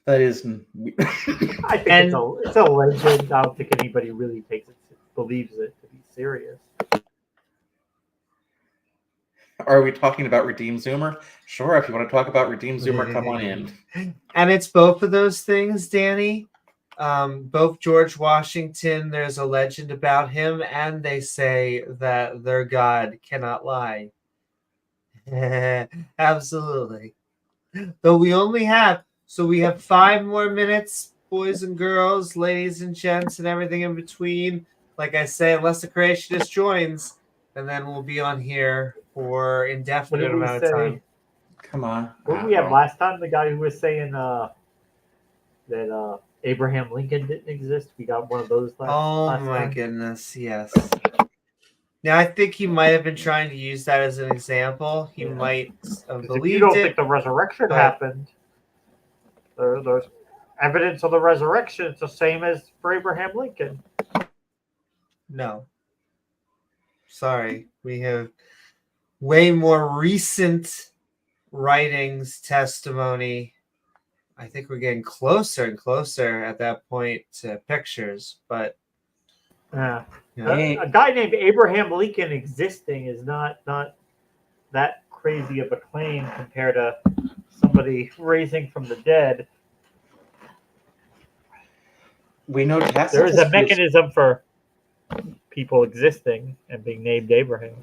That is. I think it's a legend. I don't think anybody really believes it to be serious. Are we talking about Redeem Zoomer? Sure, if you want to talk about Redeem Zoomer, come on in. And it's both of those things, Danny. Both George Washington, there's a legend about him, and they say that their God cannot lie. Absolutely. Though we only have, so we have 5 more minutes, boys and girls, ladies and gents, and everything in between. Like I say, unless the creationist joins, and then we'll be on here for indefinite amount of time. Come on. What did we have last time? The guy who was saying that Abraham Lincoln didn't exist. We got one of those last time. Goodness, yes. Now, I think he might have been trying to use that as an example. He might have believed if you don't it. think the resurrection happened, there's evidence of the resurrection. It's the same as for Abraham Lincoln. No. Sorry. We have way more recent writings, testimony. I think we're getting closer and closer at that point to pictures, but yeah. A guy named Abraham Lincoln existing is not that crazy of a claim compared to somebody raising from the dead. We know Tacitus there is a mechanism for people existing and being named Abraham.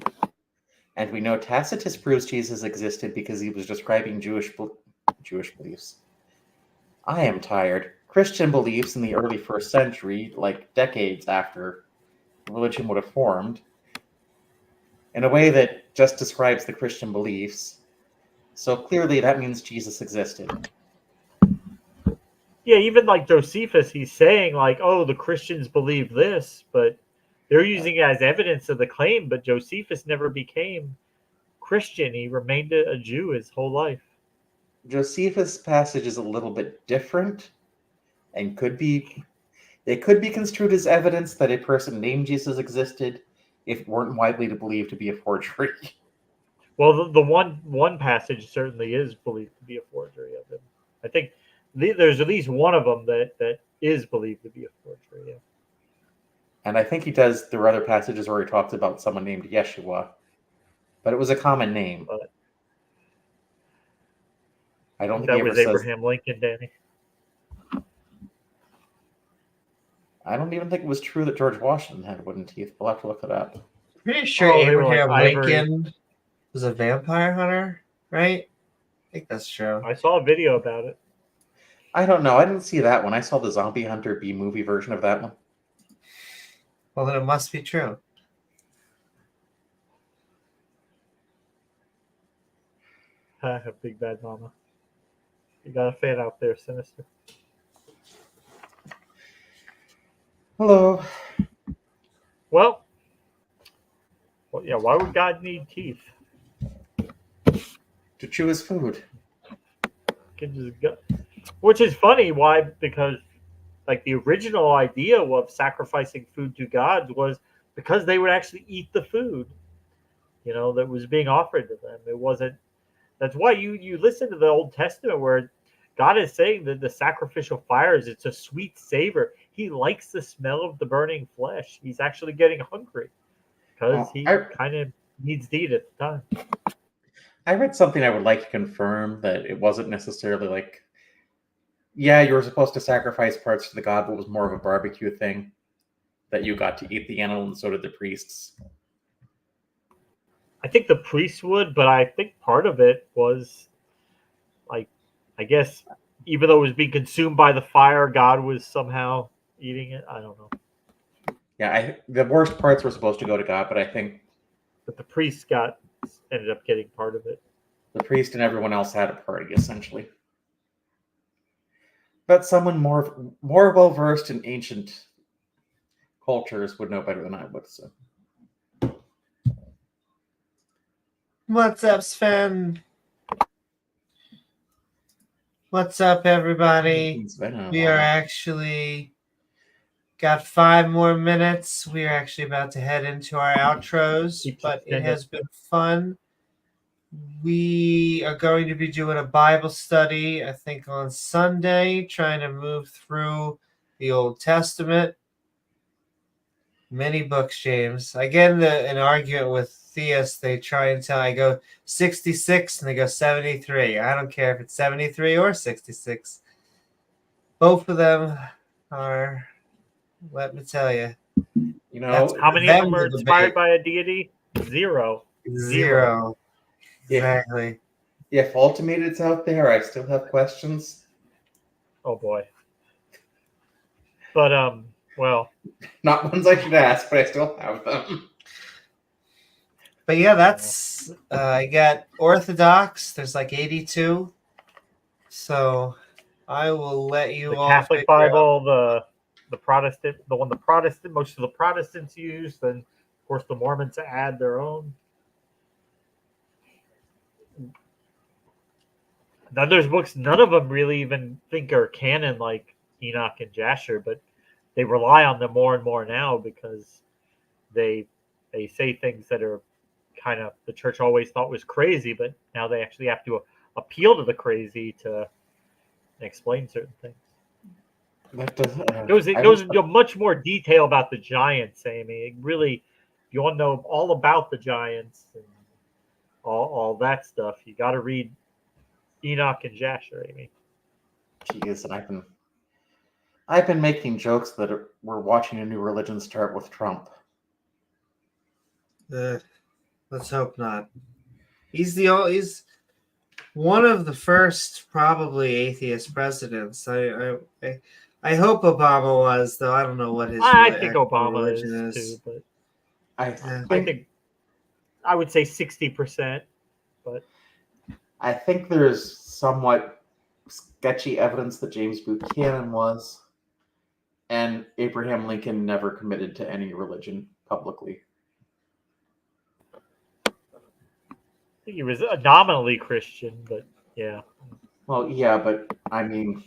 And we know Tacitus proves Jesus existed because he was describing Jewish beliefs. I am tired. Christian beliefs in the early 1st century, like decades after religion would have formed, in a way that just describes the Christian beliefs. So clearly that means Jesus existed. Yeah, even like Josephus, he's saying like, oh, the Christians believe this, but they're using it as evidence of the claim. But Josephus never became Christian. He remained a Jew his whole life. Josephus' passage is a little bit different and they could be construed as evidence that a person named Jesus existed if it weren't widely believed to be a forgery. Well, the one passage certainly is believed to be a forgery of him. I think there's at least one of them that is believed to be a forgery. Yeah. And I think he does. There are other passages where he talks about someone named Yeshua, but it was a common name. But I don't think that he ever was says. Abraham Lincoln, Danny. I don't even think it was true that George Washington had wooden teeth. We'll have to look it up. Pretty sure Oh, they were like Abraham ivory. Lincoln was a vampire hunter, right? I think that's true. I saw a video about it. I don't know. I didn't see that one. I saw the Zombie Hunter B-movie version of that one. Well, then it must be true. Big Bad Mama. You got a fan out there, Sinister. Hello. Well, yeah. Why would God need teeth? To chew his food. Can just go. Which is funny. Why? Because like the original idea of sacrificing food to gods was because they would actually eat the food, that was being offered to them. It wasn't. That's why you listen to the Old Testament where God is saying that the sacrificial fires, it's a sweet savor. He likes the smell of the burning flesh. He's actually getting hungry because he kind of needs to eat at the time. I read something I would like to confirm that it wasn't necessarily like, yeah, you were supposed to sacrifice parts to the god, but it was more of a barbecue thing, that you got to eat the animal and so did the priests. I think the priests would, but I think part of it was, like, I guess, even though it was being consumed by the fire, God was somehow eating it. I don't know. Yeah, the worst parts were supposed to go to God, but I think But the priests ended up getting part of it. the priest and everyone else had a party, essentially. But someone more well versed in ancient cultures would know better than I would. So, What's up, Sven? What's up, everybody? We are actually got 5 more minutes. We are actually about to head into our outros, but it has been fun. We are going to be doing a Bible study, I think, on Sunday, trying to move through the Old Testament. Many books, James. I get in an argument with theists. They try and tell I go 66 and they go 73. I don't care if it's 73 or 66. Both of them are, let me tell you. How many of them are inspired by a deity? Zero. Exactly. If Ultimated's out there, I still have questions. Oh boy. But well, not ones I should ask, but I still have them. But yeah, that's I got Orthodox. There's like 82. So I will let you all. The Catholic Bible, the Protestant, the one most of the Protestants use. Then of course the Mormons add their own. Now there's books none of them really even think are canon, like Enoch and Jasher, but they rely on them more and more now because they say things that are kind of the church always thought was crazy, but now they actually have to appeal to the crazy to explain certain things. It goes into much more detail about the giants, Amy. It really, if you want to know all about the giants and all that stuff, you got to read Enoch and Jasher, Amy. Jeez, and I've been making jokes that we're watching a new religion start with Trump. Let's hope not. He's one of the first probably atheist presidents. I hope Obama was, though. I don't know what his I think Obama religion is too, but I think I would say 60%, but I think there's somewhat sketchy evidence that James Buchanan was, and Abraham Lincoln never committed to any religion publicly. I think he was nominally Christian, but yeah. Well, yeah, but I mean,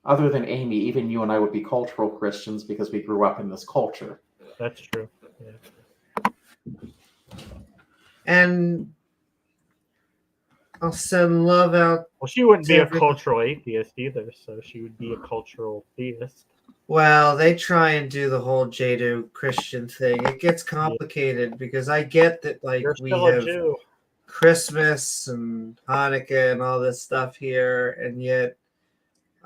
other than Amy, even you and I would be cultural Christians because we grew up in this culture. That's true. Yeah. And I'll send love out. Well, she wouldn't be a Every- cultural atheist either, so she would be a cultural theist. Well, they try and do the whole Judeo-Christian thing. It gets complicated because I get that, like, You're we still a have Jew. Christmas and Hanukkah and all this stuff here, and yet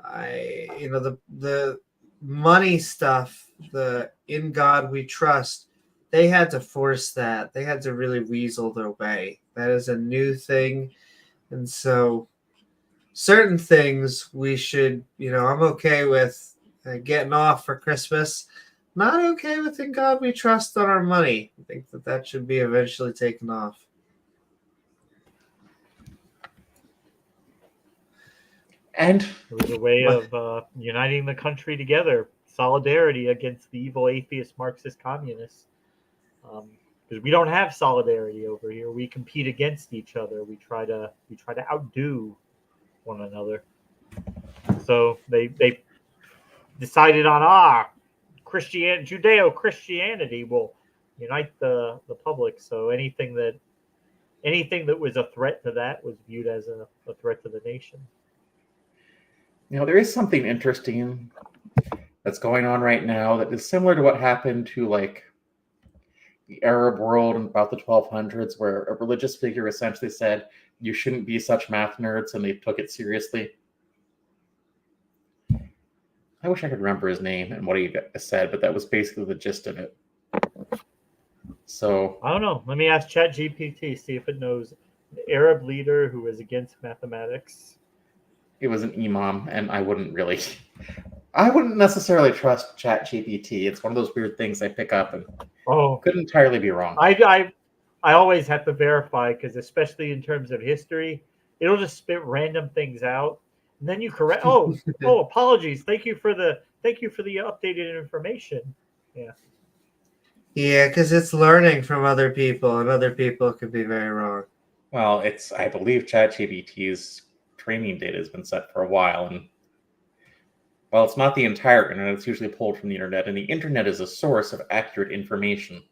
the money stuff, the "in God we trust," they had to force that. They had to really weasel their way. That is a new thing, and so certain things we should, I'm okay with getting off for Christmas. Not okay with "in God we trust" on our money. I think that should be eventually taken off. And it was a way of uniting the country together, solidarity against the evil atheist Marxist communists. Because we don't have solidarity over here. We compete against each other. We try to outdo one another. So they decided on Judeo-Christianity will unite the public. So anything that was a threat to that was viewed as a threat to the nation. There is something interesting that's going on right now that is similar to what happened to like the Arab world in about the 1200s, where a religious figure essentially said, "You shouldn't be such math nerds," and they took it seriously. I wish I could remember his name and what he said, but that was basically the gist of it. So I don't know. Let me ask ChatGPT, see if it knows an Arab leader who was against mathematics. It was an imam, and I wouldn't necessarily trust ChatGPT. It's one of those weird things I pick up and could entirely be wrong. I always have to verify, because especially in terms of history, it'll just spit random things out, and then you correct. Apologies. Thank you for the updated information. Yeah. Yeah, because it's learning from other people, and other people could be very wrong. Well, I believe ChatGPT's training data has been set for a while, and while it's not the entire internet, it's usually pulled from the internet, and the internet is a source of accurate information.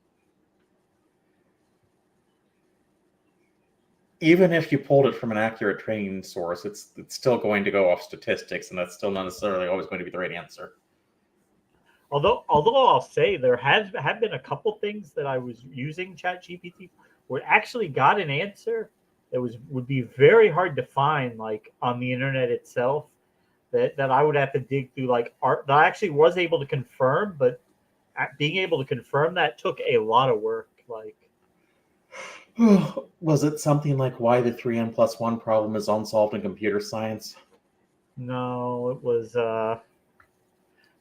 Even if you pulled it from an accurate training source, it's still going to go off statistics, and that's still not necessarily always going to be the right answer. Although I'll say there have been a couple things that I was using ChatGPT where it actually got an answer that would be very hard to find, like on the internet itself, that I would have to dig through, like art that I actually was able to confirm, but being able to confirm that took a lot of work. Like, was it something like why the 3n+1 problem is unsolved in computer science? No, it was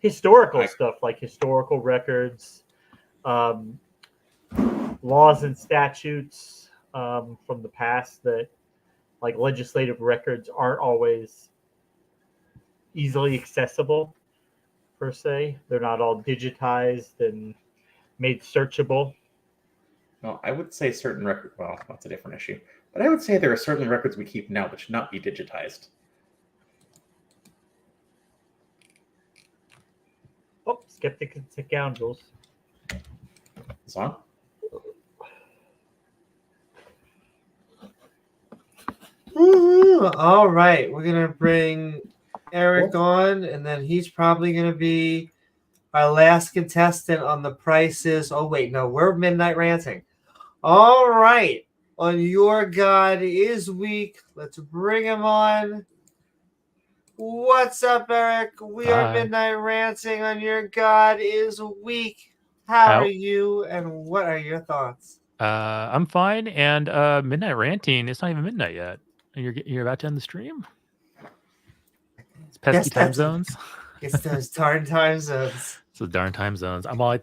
historical stuff, like historical records, laws and statutes from the past that, like, legislative records aren't always easily accessible, per se. They're not all digitized and made searchable. No, I would say certain records, well, that's a different issue. But I would say there are certain records we keep now that should not be digitized. Oh, skeptics and scoundrels. It's on? All right, we're gonna bring Eric on, and then he's probably gonna be our last contestant on The Price Is. Oh wait, no, we're Midnight Ranting. All right, on Your God Is Weak. Let's bring him on. What's up, Eric? We are Midnight Ranting on Your God Is Weak. How are you, and what are your thoughts? I'm fine, and Midnight Ranting, it's not even midnight yet. You're about to end the stream? It's pesky time zones. It's those darn time zones. It's the darn time zones. I'm on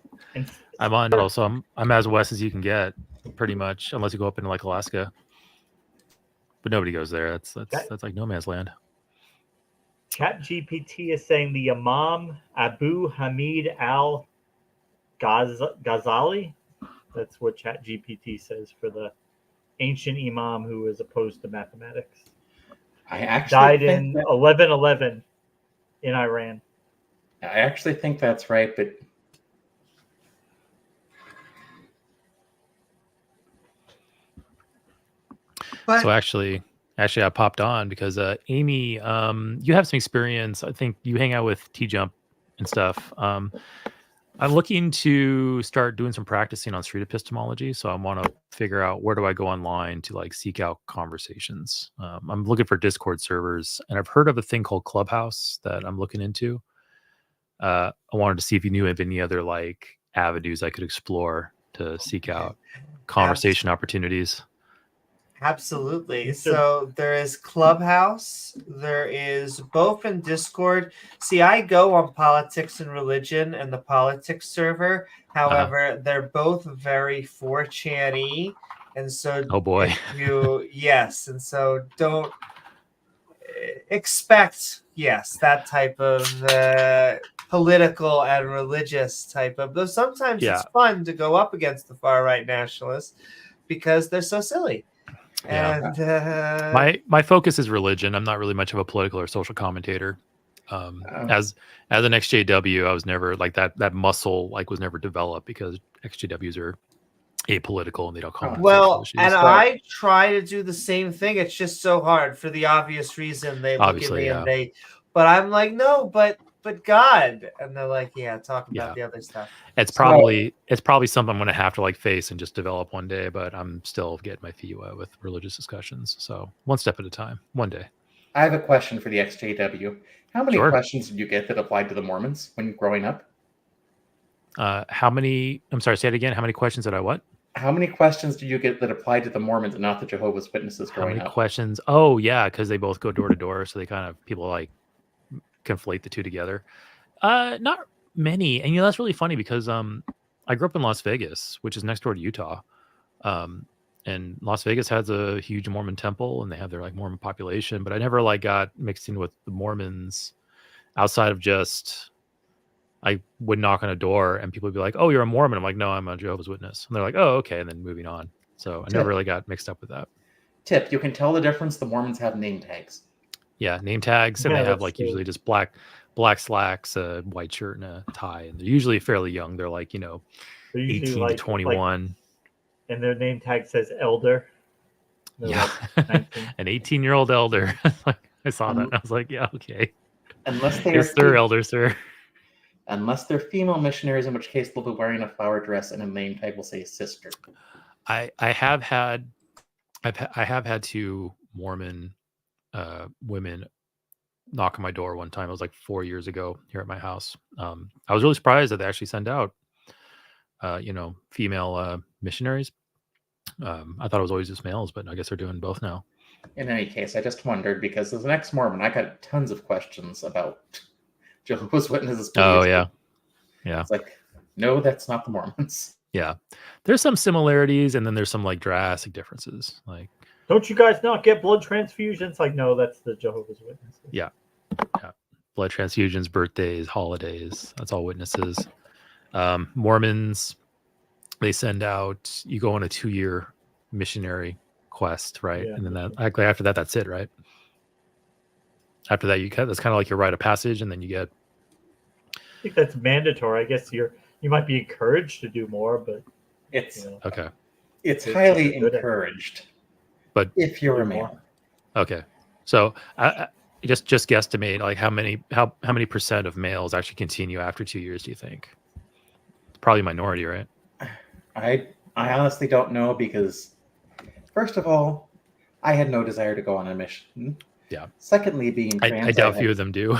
so I'm as west as you can get, pretty much, unless you go up into like Alaska. But nobody goes there. That's like no man's land. ChatGPT is saying the Imam Abu Hamid al-Ghazali. That's what ChatGPT says for the ancient imam who is opposed to mathematics. I actually Died think in that- 1111 in Iran. I actually think that's right, but So actually, I popped on because Amy, you have some experience. I think you hang out with T-Jump and stuff. I'm looking to start doing some practicing on street epistemology. So I want to figure out where do I go online to like seek out conversations. I'm looking for Discord servers, and I've heard of a thing called Clubhouse that I'm looking into. I wanted to see if you knew of any other like avenues I could explore to seek out conversation opportunities. Absolutely. So there is Clubhouse. There is both in Discord. See, I go on politics and religion and the politics server. However, they're both very 4chan-y. And so Oh boy. yes. And so don't expect, that type of political and religious type of, though sometimes it's fun to go up against the far right nationalists because they're so silly. And my focus is religion. I'm not really much of a political or social commentator. As an XJW, I was never like that muscle was never developed because XJWs are apolitical and they don't comment. Well, and I try to do the same thing. It's just so hard for the obvious reason they look at me and but I'm like, no, but God, and they're like, talk about the other stuff. It's probably something I'm going to have to like face and just develop one day, but I'm still getting my feet wet with religious discussions. So one step at a time, one day. I have a question for the XJW. How many questions did you get that applied to the Mormons when growing up? How many? I'm sorry, say it again. How many questions did I what? How many questions did you get that applied to the Mormons and not the Jehovah's Witnesses growing up? How many questions? Oh, yeah, because they both go door to door, so they kind of people like conflate the two together. Not many, and that's really funny because I grew up in Las Vegas, which is next door to Utah, and Las Vegas has a huge Mormon temple, and they have their like Mormon population, but I never like got mixed in with the Mormons outside of just I would knock on a door and people would be like, "Oh, you're a Mormon." I'm like, "No, I'm a Jehovah's Witness," and they're like, "Oh, okay," and then moving on. So I never really got mixed up with that. Tip: you can tell the difference. The Mormons have name tags. Yeah, name tags, and they have like usually just black slacks, a white shirt, and a tie, and they're usually fairly young. They're like 18 to 21, and their name tag says elder. They're an 18-year-old elder. I saw that, and I was like, yeah, okay. Unless they yes, sir, elder, sir. Unless they're female missionaries, in which case they'll be wearing a flower dress, and a name tag will say sister. I have had two Mormon women knock on my door one time. It was like 4 years ago here at my house. I was really surprised that they actually send out, female missionaries. I thought it was always just males, but I guess they're doing both now. In any case, I just wondered because as an ex-Mormon, I got tons of questions about Jehovah's Witnesses. Oh yeah. It's like, no, that's not the Mormons. Yeah, there's some similarities, and then there's some like drastic differences. Like, don't you guys not get blood transfusions? Like, no, that's the Jehovah's Witnesses. Yeah. Blood transfusions, birthdays, holidays. That's all witnesses. Mormons, they send out. You go on a 2-year missionary quest, right? And then after that, that's it, right? After that, that's kind of like your rite of passage, and then you get. I think that's mandatory. I guess you might be encouraged to do more, but it's okay. It's highly encouraged, but if you're a male. Okay, so I just guesstimate like how many percent of males actually continue after 2 years? Do you think? It's probably a minority, right? I honestly don't know because, first of all, I had no desire to go on a mission. Yeah. Secondly, being trans, I doubt few of them do.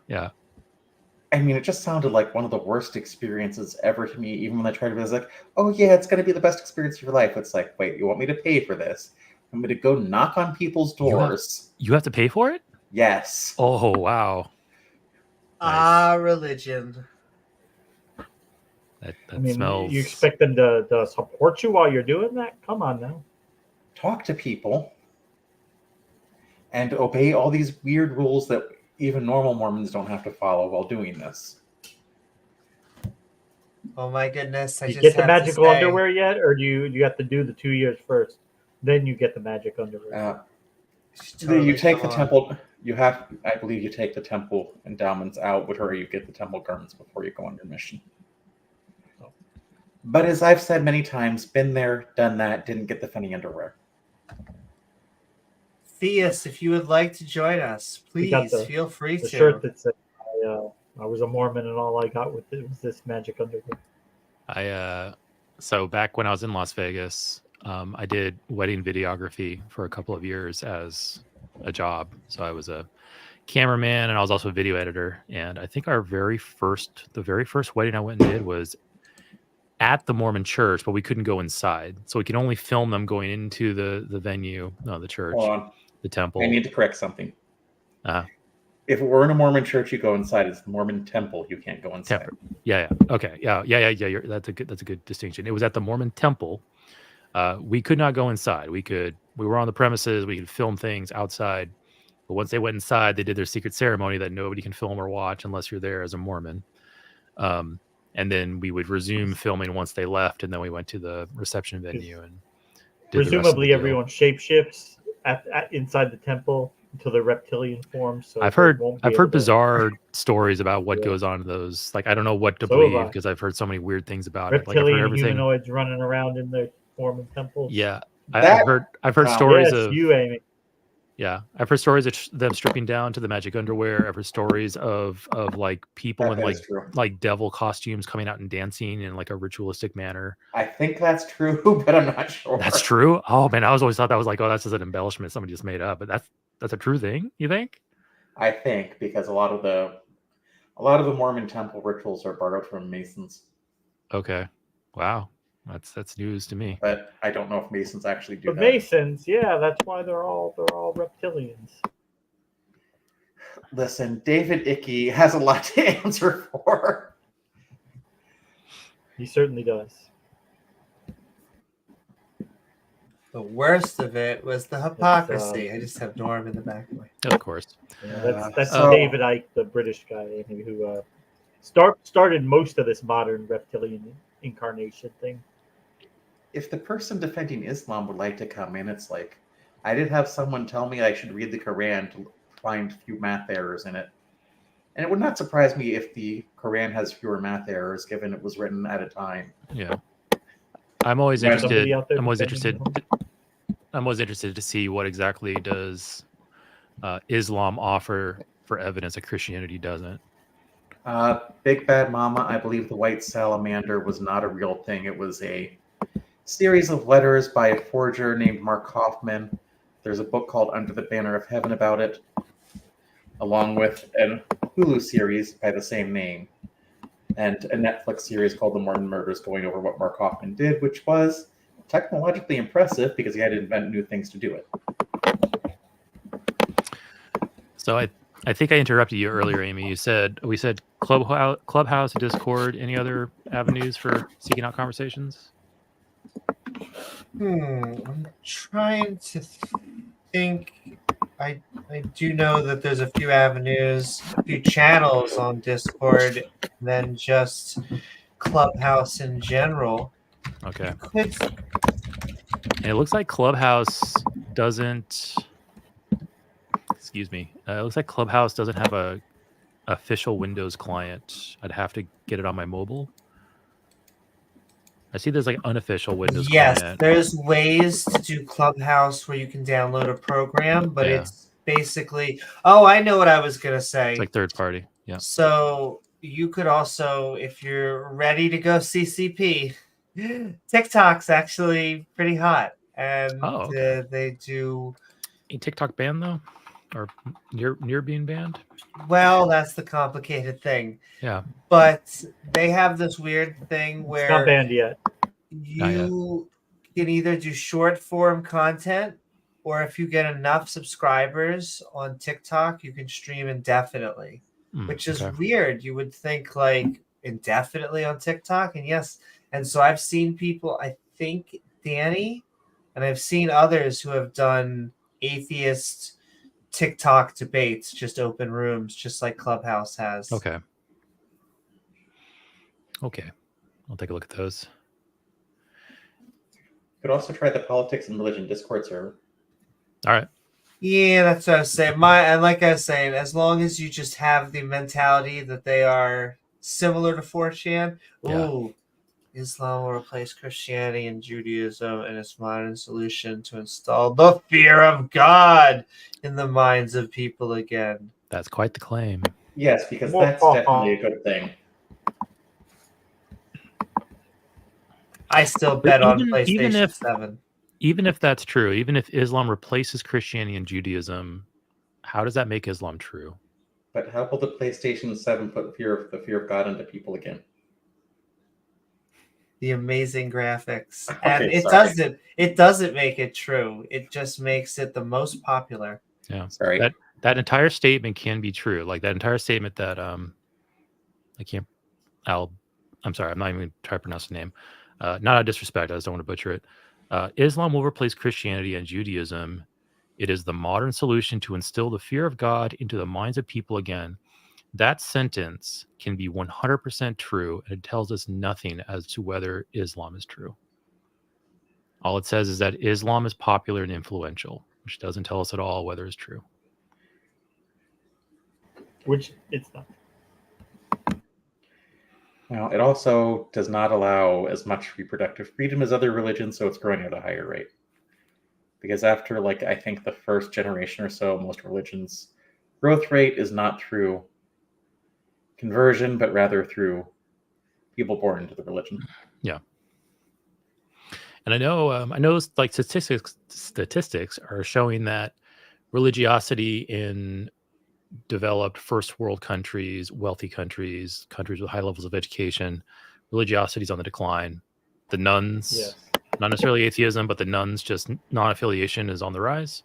Yeah. I mean, it just sounded like one of the worst experiences ever to me. Even when I tried to be, I was like, "Oh yeah, it's going to be the best experience of your life." It's like, wait, you want me to pay for this? I'm going to go knock on people's doors. You have to pay for it? Yes. Oh wow. Nice. Religion. That smells. You expect them to support you while you're doing that? Come on now. Talk to people. and obey all these weird rules that even normal Mormons don't have to follow while doing this. Oh my goodness! I You just get the have to magical say, underwear yet, or do you have to do the 2 years first? Then you get the magic underwear. should totally You take come the on. temple. I believe you take the temple endowments out, or you get the temple garments before you go on your mission. But as I've said many times, been there, done that, didn't get the funny underwear. Theus, if you would like to join us, We got please feel free The to. shirt that said I was a Mormon and all I got with it was this magic underwear. So back when I was in Las Vegas, I did wedding videography for a couple of years as a job. So I was a cameraman and I was also a video editor. And I think the very first wedding I went and did was at the Mormon church, but we couldn't go inside. So we could only film them going into the venue, no, the church, Hold on. the temple. I need to correct something. Uh-huh. If it were in a Mormon church, you go inside. It's the Mormon temple. You can't go inside. Yeah. Okay. Yeah. That's a good distinction. It was at the Mormon temple. We could not go inside. We were on the premises. We could film things outside. But once they went inside, they did their secret ceremony that nobody can film or watch unless you're there as a Mormon. And then we would resume filming once they left, and then we went to the reception venue and presumably everyone shapeshifts inside the temple until they're reptilian form. So I've heard bizarre stories about what goes on in those. Like, I don't know what to believe because I've heard so many weird things about it. Like, I've heard everything. Humanoids running around in the Mormon temples. Yeah, I've heard stories of you, Amy. Yeah, I've heard stories of them stripping down to the magic underwear. I've heard stories of like people in like devil costumes coming out and dancing in like a ritualistic manner. I think that's true, but I'm not sure. That's true. Oh man, I always thought that was like, oh, that's just an embellishment somebody just made up. But that's a true thing. You think? I think because a lot of the Mormon temple rituals are borrowed from Masons. Okay. Wow. That's news to me. But I don't know if Masons actually do that. Masons, yeah, that's why they're all reptilians. Listen, David Icke has a lot to answer for. He certainly does. The worst of it was the hypocrisy. I just have Norm in the back of my head. Of course. Yeah, that's David Icke, the British guy, who started most of this modern reptilian incarnation thing. If the person defending Islam would like to come in, it's like, I did have someone tell me I should read the Quran to find a few math errors in it. And it would not surprise me if the Quran has fewer math errors, given it was written at a time. Yeah. I'm always interested to see what exactly does Islam offer for evidence that Christianity doesn't. Big Bad Mama, I believe the white salamander was not a real thing. It was a series of letters by a forger named Mark Hoffman. There's a book called Under the Banner of Heaven about it, along with a Hulu series by the same name, and a Netflix series called The Mormon Murders, going over what Mark Hoffman did, which was technologically impressive because he had to invent new things to do it. So I think I interrupted you earlier, Amy. We said Clubhouse, Discord, any other avenues for seeking out conversations? I'm trying to think. I do know that there's a few avenues, a few channels on Discord, than just Clubhouse in general. Okay. And it looks like Clubhouse doesn't. Excuse me. It looks like Clubhouse doesn't have a official Windows client. I'd have to get it on my mobile. I see there's like unofficial Windows client. Yes, there's ways to do Clubhouse where you can download a program, but it's basically... Oh, I know what I was going to say. It's like third party. Yeah. So you could also, if you're ready to go CCP, TikTok's actually pretty hot. And they do... Ain't TikTok banned though? Or near being banned? Well, that's the complicated thing. Yeah. But they have this weird thing where... It's not banned yet. You can either do short form content, or if you get enough subscribers on TikTok, you can stream indefinitely, which is weird. You would think like indefinitely on TikTok. And yes. And so I've seen people, I think Danny, and I've seen others who have done atheist TikTok debates, just open rooms, just like Clubhouse has. Okay. I'll take a look at those. You could also try the politics and religion Discord server. All right. Yeah, that's what I was saying. And like I was saying, as long as you just have the mentality that they are similar to 4chan, Yeah. Islam will replace Christianity and Judaism in its modern solution to install the fear of God in the minds of people again. That's quite the claim. Yes, because that's definitely a good thing. I still bet on PlayStation 7. Even if that's true, even if Islam replaces Christianity and Judaism, how does that make Islam true? But how will the PlayStation 7 put the fear of God into people again? The amazing graphics. Okay, and it doesn't make it true. It just makes it the most popular. Yeah. Sorry. That entire statement can be true. Like that entire statement that I'm sorry, I'm not even going to try to pronounce the name. Not out of disrespect, I just don't want to butcher it. Islam will replace Christianity and Judaism. It is the modern solution to instill the fear of God into the minds of people again. That sentence can be 100% true, and it tells us nothing as to whether Islam is true. All it says is that Islam is popular and influential, which doesn't tell us at all whether it's true. Which it's not. Well, it also does not allow as much reproductive freedom as other religions, so it's growing at a higher rate. Because after, I think the first generation or so, most religions' growth rate is not through conversion, but rather through people born into the religion. Yeah. And I know statistics are showing that religiosity in developed first world countries, wealthy countries, countries with high levels of education, religiosity is on the decline. The nuns, not necessarily atheism, but the nuns, just non-affiliation is on the rise.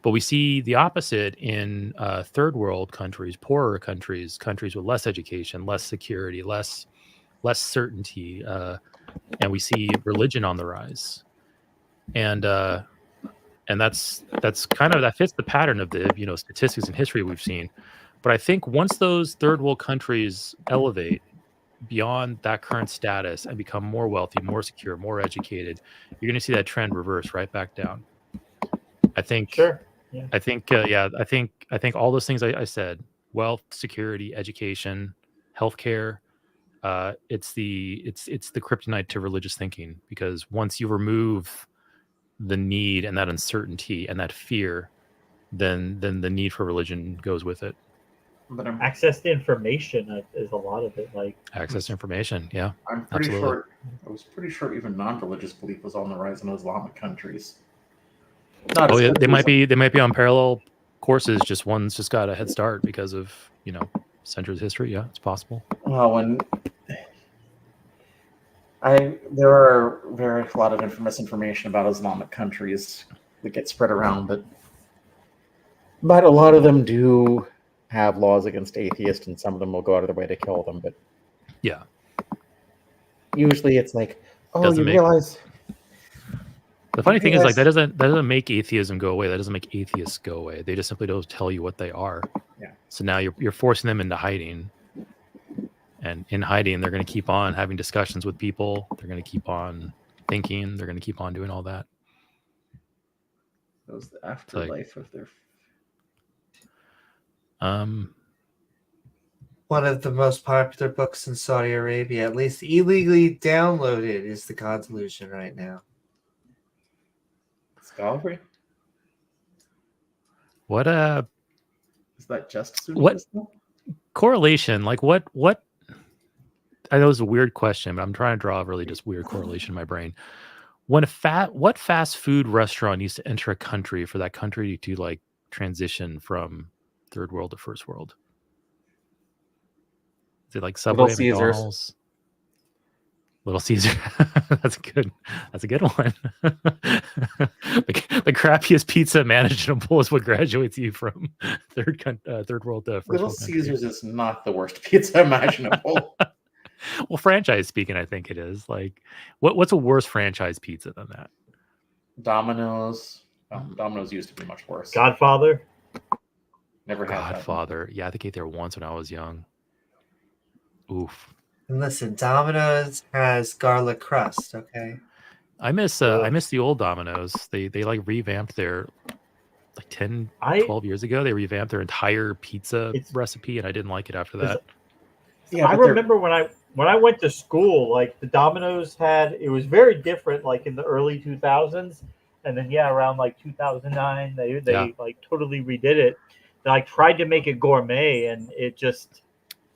But we see the opposite in third world countries, poorer countries, countries with less education, less security, less certainty, and we see religion on the rise. And that's kind of, that fits the pattern of the statistics and history we've seen. But I think once those third world countries elevate beyond that current status and become more wealthy, more secure, more educated, you're going to see that trend reverse right back down. I think. Sure. Yeah. I think all those things I said: wealth, security, education, healthcare. It's the kryptonite to religious thinking, because once you remove the need and that uncertainty and that fear, then the need for religion goes with it. But access to information is a lot of it. Access to information, yeah. I'm pretty sure. I was pretty sure even non-religious belief was on the rise in Islamic countries. They might be on parallel courses. Just one's just got a head start because of centuries of history. Yeah, it's possible. Well, there are a lot of misinformation about Islamic countries that get spread around, but a lot of them do have laws against atheists, and some of them will go out of their way to kill them. But yeah, usually it's realize. The funny thing is, that doesn't make atheism go away. That doesn't make atheists go away. They just simply don't tell you what they are. Yeah. So now you're forcing them into hiding. And in hiding, they're going to keep on having discussions with people. They're going to keep on thinking. They're going to keep on doing all that. That was the afterlife of their. One of the most popular books in Saudi Arabia, at least illegally downloaded, is The God's Illusion right now. Scholarly? What is that just what correlation? What I know it's a weird question, but I'm trying to draw a really just weird correlation in my brain. What fast food restaurant needs to enter a country for that country to transition from third world to first world? Is it Subway, McDonald's? Little Caesar. That's a good one. The crappiest pizza imaginable is what graduates you from third world to first Little world. Caesars is not the worst pizza imaginable. Well, franchise speaking, I think it is. What's a worse franchise pizza than that? Domino's. Domino's used to be much worse. Godfather. Never had that. Godfather. Yeah, I think I ate there once when I was young. Oof. And listen, Domino's has garlic crust, okay? I miss the old Domino's. They like revamped their like 10, 12 years ago. They revamped their entire pizza recipe, and I didn't like it after that. Yeah, I remember when I went to school, like the Domino's it was very different, like in the early 2000s, and then around like 2009, they like totally redid it. They like tried to make it gourmet, and it just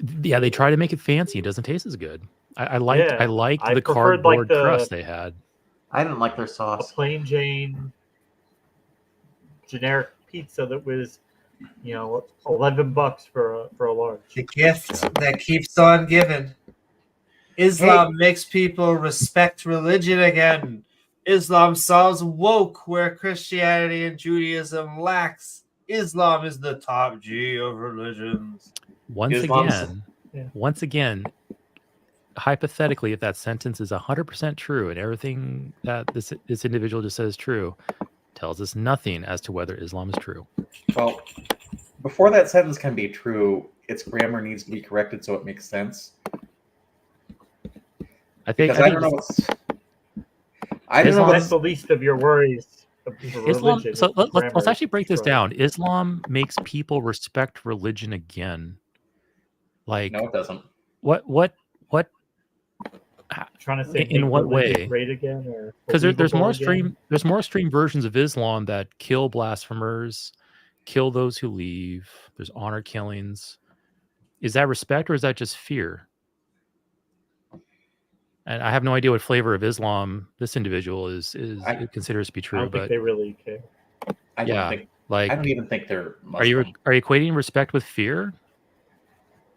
they try to make it fancy. It doesn't taste as good. I liked the cardboard crust they had. I didn't like their sauce. A plain Jane generic pizza that was, $11 for a large. The gift that keeps on giving. Islam makes people respect religion again. Islam solves woke where Christianity and Judaism lacks. Islam is the top G of religions. Once again, hypothetically, if that sentence is 100% true and everything that this individual just says is true, tells us nothing as to whether Islam is true. Well, before that sentence can be true, its grammar needs to be corrected so it makes sense. I don't know that's the least of your worries. Islam. So let's actually break this down. Islam makes people respect religion again. Like, no, it doesn't. What? Trying to say in what way? Great again, or because there's more extreme versions of Islam that kill blasphemers, kill those who leave. There's honor killings. Is that respect or is that just fear? And I have no idea what flavor of Islam this individual is considers to be true. I don't think they really care. I don't even think they're Muslim. Are you equating respect with fear?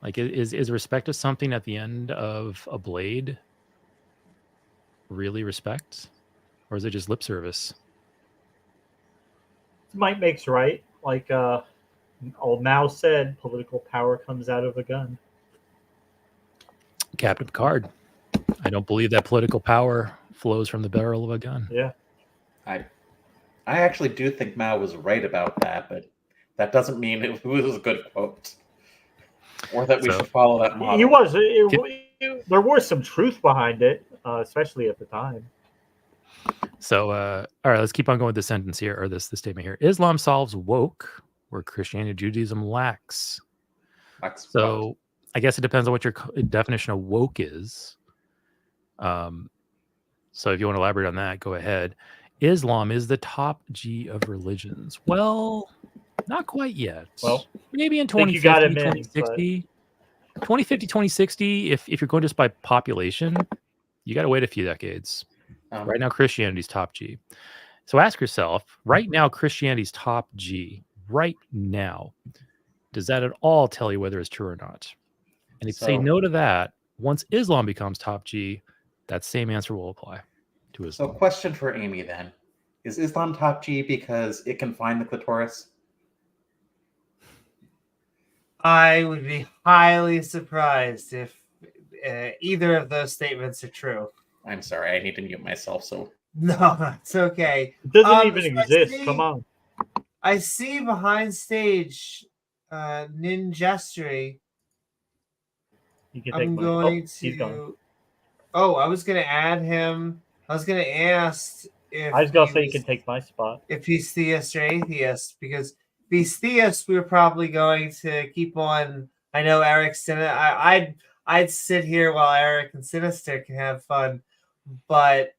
Like, is respect of something at the end of a blade really respect, or is it just lip service? Might makes right. Like old Mao said, political power comes out of a gun. Captain Picard. I don't believe that political power flows from the barrel of a gun. Yeah. I actually do think Mao was right about that, but that doesn't mean it was a good quote. Or that we should follow that model. He was. There was some truth behind it, especially at the time. So, all right, let's keep on going with the sentence here, or this statement here. Islam solves woke where Christianity and Judaism lacks. So, I guess it depends on what your definition of woke is. So if you want to elaborate on that, go ahead. Islam is the top G of religions. Well, not quite yet. Well, maybe in 2050, 2060. 2050, 2060, if you're going just by population, you got to wait a few decades. Right now, Christianity's top G. So ask yourself, right now, Christianity's top G, right now, does that at all tell you whether it's true or not? And if you say no to that, once Islam becomes top G, that same answer will apply to Islam. So question for Amy then. Is Islam top G because it can find the clitoris? I would be highly surprised if either of those statements are true. I'm sorry, I need to mute myself. So no, it's okay. It doesn't even exist. Come on. I see behind stage Ninjestry. I'm going to. Oh, I was going to add him. I was going to ask if. I was going to say you can take my spot. If he's theist or atheist, because if he's theist, we're probably going to keep on. I know Eric's in it. I'd sit here while Eric and Sinister can have fun, but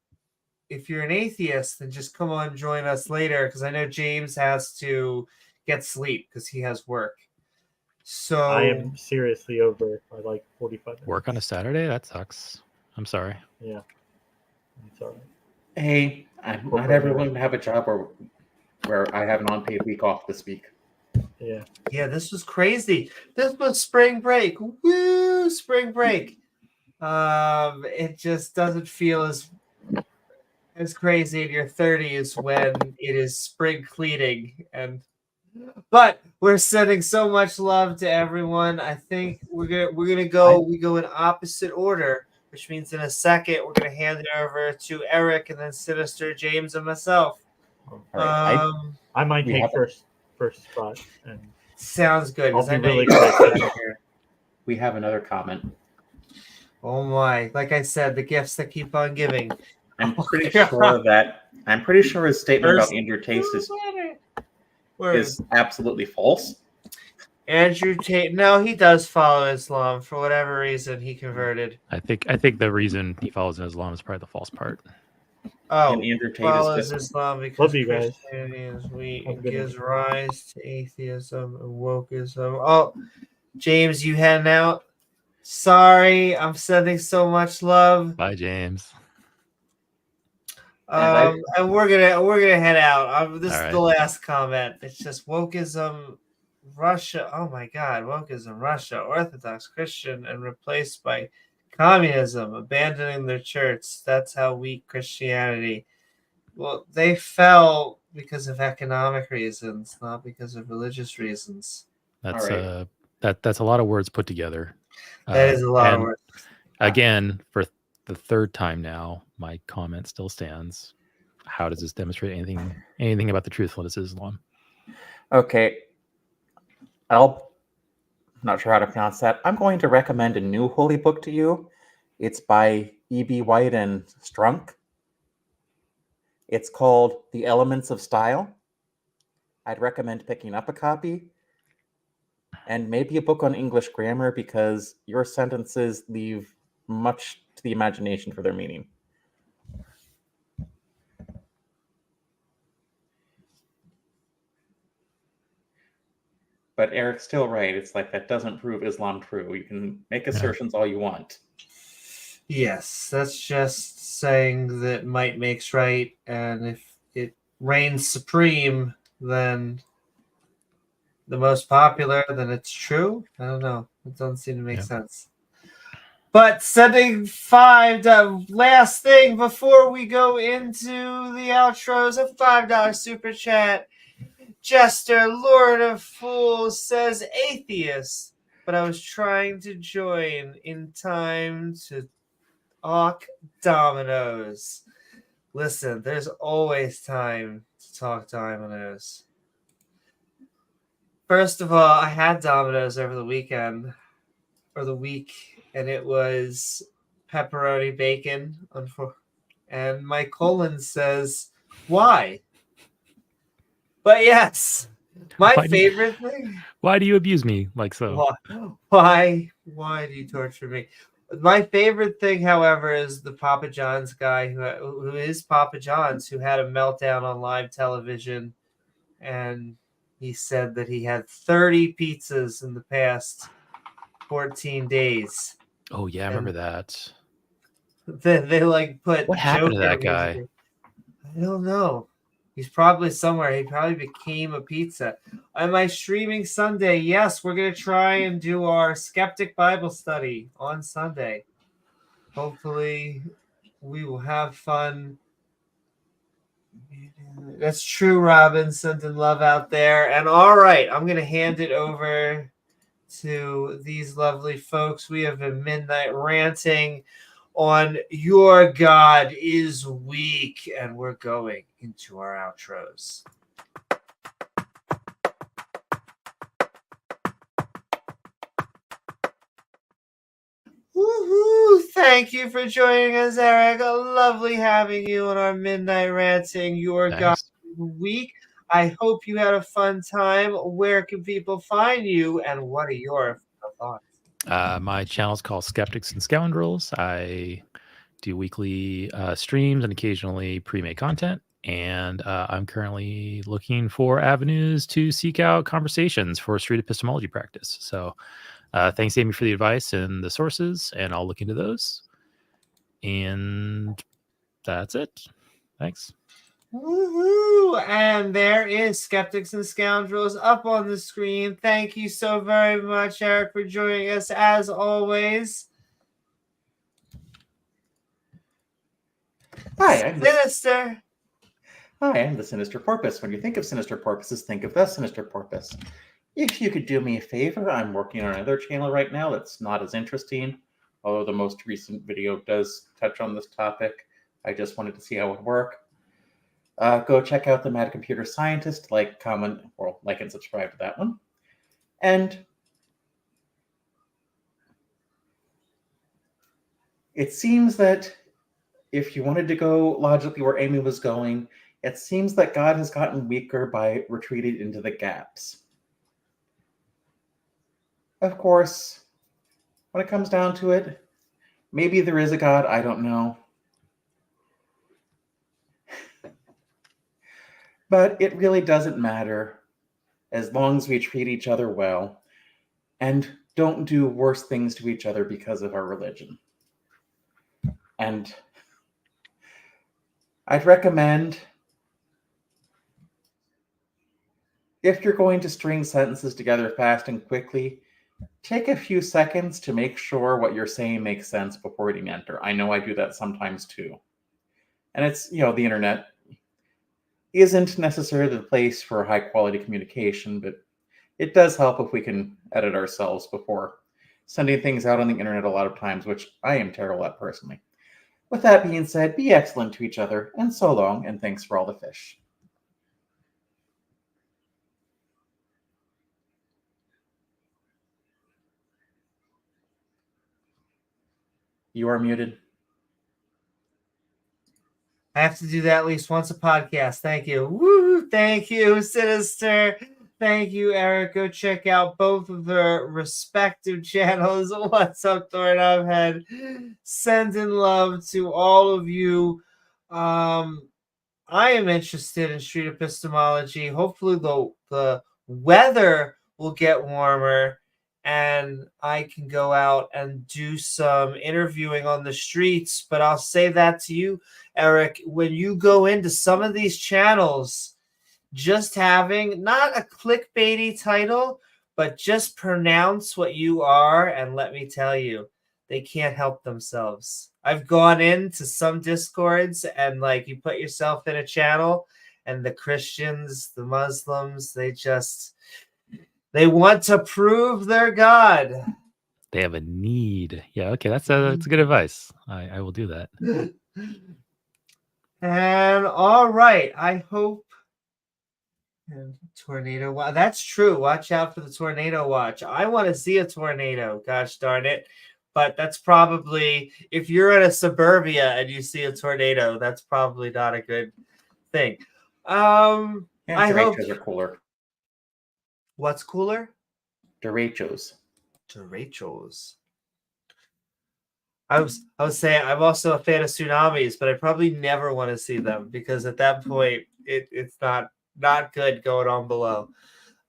if you're an atheist, then just come on, join us later, because I know James has to get sleep because he has work. So I am seriously over by like 45 minutes. Work on a Saturday? That sucks. I'm sorry. Yeah. I'm sorry. Hey, not everyone have a job where I have an unpaid week off this week. Yeah. Yeah, this was crazy. This was spring break. Woo, spring break. It just doesn't feel as crazy in your 30s when it is spring cleaning. But we're sending so much love to everyone. I think we're gonna go. We go in opposite order, which means in a second we're gonna hand it over to Eric and then Sinister, James, and myself. Right. I might take first spot. And Sounds good. 'Cause I'll I be know really you quick. got it here. We have another comment. Oh my! Like I said, the gifts that keep on giving. I'm Oh, pretty God. sure his statement about Andrew Tate Word. is absolutely false. Andrew Tate. No, he does follow Islam for whatever reason. He converted. I think the reason he follows Islam is probably the false part. Oh, And Andrew Tate follows is Islam because Love you guys. Christianity is weak Have a and good gives rise to atheism and wokeism. Oh, James, you heading out? Sorry, I'm sending so much love. Bye, James. And we're gonna head out. This All is right. the last comment. It's just wokeism, Russia. Oh my God, wokeism, Russia, Orthodox Christian, and replaced by communism, abandoning their church. That's how weak Christianity. Well, they fell because of economic reasons, not because of religious reasons. That's All that's a lot of words put together. That is a lot of and work. Again, for the third time now, my comment still stands. How does this demonstrate anything about the truthfulness of Islam? okay. I'm not sure how to pronounce that. I'm going to recommend a new holy book to you. It's by E.B. White and Strunk. It's called The Elements of Style. I'd recommend picking up a copy. And maybe a book on English grammar, because your sentences leave much to the imagination for their meaning. But Eric's still right. It's like, that doesn't prove Islam true. You can make assertions all you want. Yes, that's just saying that might makes right, and if it reigns supreme, then the most popular, then it's true. I don't know. It doesn't seem to make sense. But sending $5, last thing before we go into the outros, a $5 super chat. Jester, Lord of Fools, says atheist, but I was trying to join in time to talk dominoes. Listen, there's always time to talk dominoes. First of all, I had dominoes over the weekend, or the week, and it was pepperoni bacon. And my colon says, why? But yes, my favorite thing. Why do you abuse me like so? Why do you torture me? My favorite thing, however, is the Papa John's guy who is Papa John's, who had a meltdown on live television, and he said that he had 30 pizzas in the past 14 days. Oh yeah, I remember that. They like put What happened to Joker that guy? music. I don't know. He's probably somewhere. He probably became a pizza. Am I streaming Sunday? Yes, we're going to try and do our Skeptic Bible study on Sunday. Hopefully, we will have fun. That's true, Robin. Sending love out there. And all right, I'm going to hand it over to these lovely folks. We have been Midnight Ranting on Your God is Weak, and we're going into our outros. Woohoo! Thank you for joining us, Eric. Lovely having you on our Midnight Ranting Your God is Weak. I hope you had a fun time. Where can people find you, and what are your thoughts? My channel is called Skeptics and Scoundrels. I do weekly streams and occasionally pre-made content. And I'm currently looking for avenues to seek out conversations for street epistemology practice. So thanks, Amy, for the advice and the sources, and I'll look into those. And that's it. Thanks. Woohoo! And there is Skeptics and Scoundrels up on the screen. Thank you so very much, Eric, for joining us as always. Hi, I'm Sinister. Hi, I'm the Sinister Porpoise. When you think of Sinister Porpoises, think of the Sinister Porpoise. If you could do me a favor, I'm working on another channel right now that's not as interesting, although the most recent video does touch on this topic. I just wanted to see how it would work. Go check out the Mad Computer Scientist, like, comment, or like and subscribe to that one. And it seems that if you wanted to go logically where Amy was going, it seems that God has gotten weaker by retreating into the gaps. Of course, when it comes down to it, maybe there is a God, I don't know. But it really doesn't matter as long as we treat each other well and don't do worse things to each other because of our religion. And I'd recommend, if you're going to string sentences together fast and quickly, take a few seconds to make sure what you're saying makes sense before hitting enter. I know I do that sometimes too. And it's, the internet isn't necessarily the place for high quality communication, but it does help if we can edit ourselves before sending things out on the internet a lot of times, which I am terrible at personally. With that being said, be excellent to each other, and so long, and thanks for all the fish. You are muted. I have to do that at least once a podcast. Thank you. Woo! Thank you, Sinister. Thank you, Eric. Go check out both of their respective channels. What's up, Doorknob Head? Sending love to all of you. I am interested in street epistemology. Hopefully, the weather will get warmer and I can go out and do some interviewing on the streets. But I'll say that to you, Eric, when you go into some of these channels, just having not a clickbaity title, but just pronounce what you are, and let me tell you, they can't help themselves. I've gone into some Discords and you put yourself in a channel and the Christians, the Muslims, they want to prove their God. They have a need. Yeah, okay, that's good advice. I will do that. And all right, I hope. And tornado watch. That's true. Watch out for the tornado watch. I want to see a tornado. Gosh darn it. But that's probably, if you're in a suburbia and you see a tornado, that's probably not a good thing. I hope. Derechos are cooler. What's cooler? Derechos. Derechos. I was saying I'm also a fan of tsunamis, but I probably never want to see them because at that point it's not good going on below.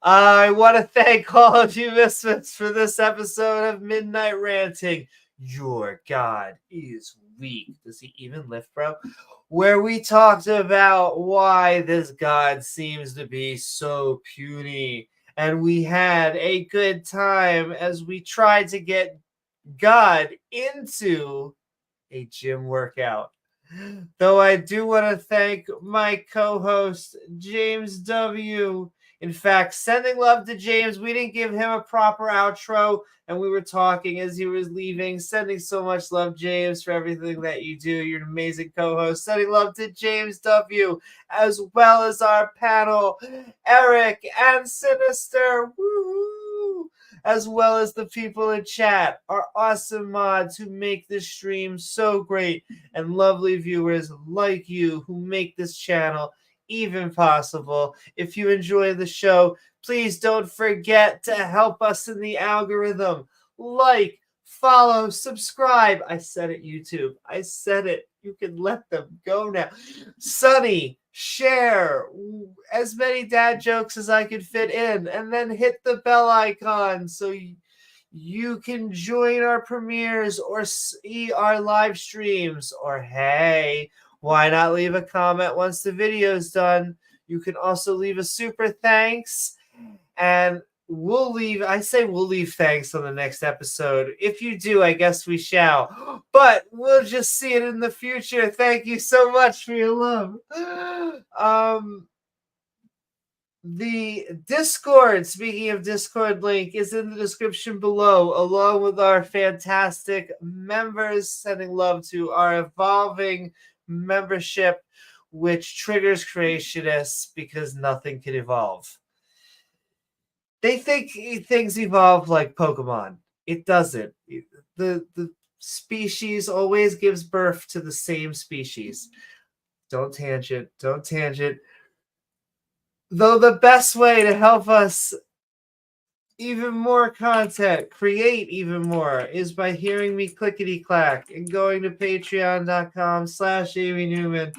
I want to thank all of you misfits for this episode of Midnight Ranting. Your God is weak. Does he even lift, bro? Where we talked about why this God seems to be so puny. And we had a good time as we tried to get God into a gym workout. Though I do want to thank my co-host, James W. In fact, sending love to James. We didn't give him a proper outro, and we were talking as he was leaving. Sending so much love, James, for everything that you do. You're an amazing co-host. Sending love to James W., as well as our panel, Eric and Sinister. Woo-hoo! As well as the people in chat, our awesome mods who make this stream so great, and lovely viewers like you who make this channel even possible. If you enjoy the show, please don't forget to help us in the algorithm. Like, follow, subscribe. I said it, YouTube. I said it. You can let them go now. Sunny, share as many dad jokes as I could fit in, and then hit the bell icon so you can join our premieres or see our live streams. Or hey, why not leave a comment once the video's done? You can also leave a super thanks, and we'll leave thanks on the next episode. If you do, I guess we shall. But we'll just see it in the future. Thank you so much for your love. The Discord, speaking of Discord link, is in the description below, along with our fantastic members. Sending love to our evolving membership, which triggers creationists because nothing can evolve. They think things evolve like Pokemon. It doesn't. The species always gives birth to the same species. Don't tangent. Don't tangent. Though the best way to help us even more content, create even more, is by hearing me clickety-clack and going to patreon.com/Amy Newman.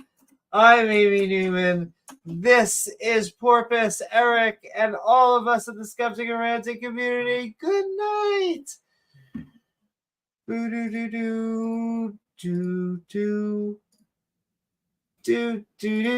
I'm Amy Newman. This is Porpoise, Eric, and all of us in the Skeptic and Ranting community. Good night. Boo-doo-doo-doo. Do-do-do. Do-do-do.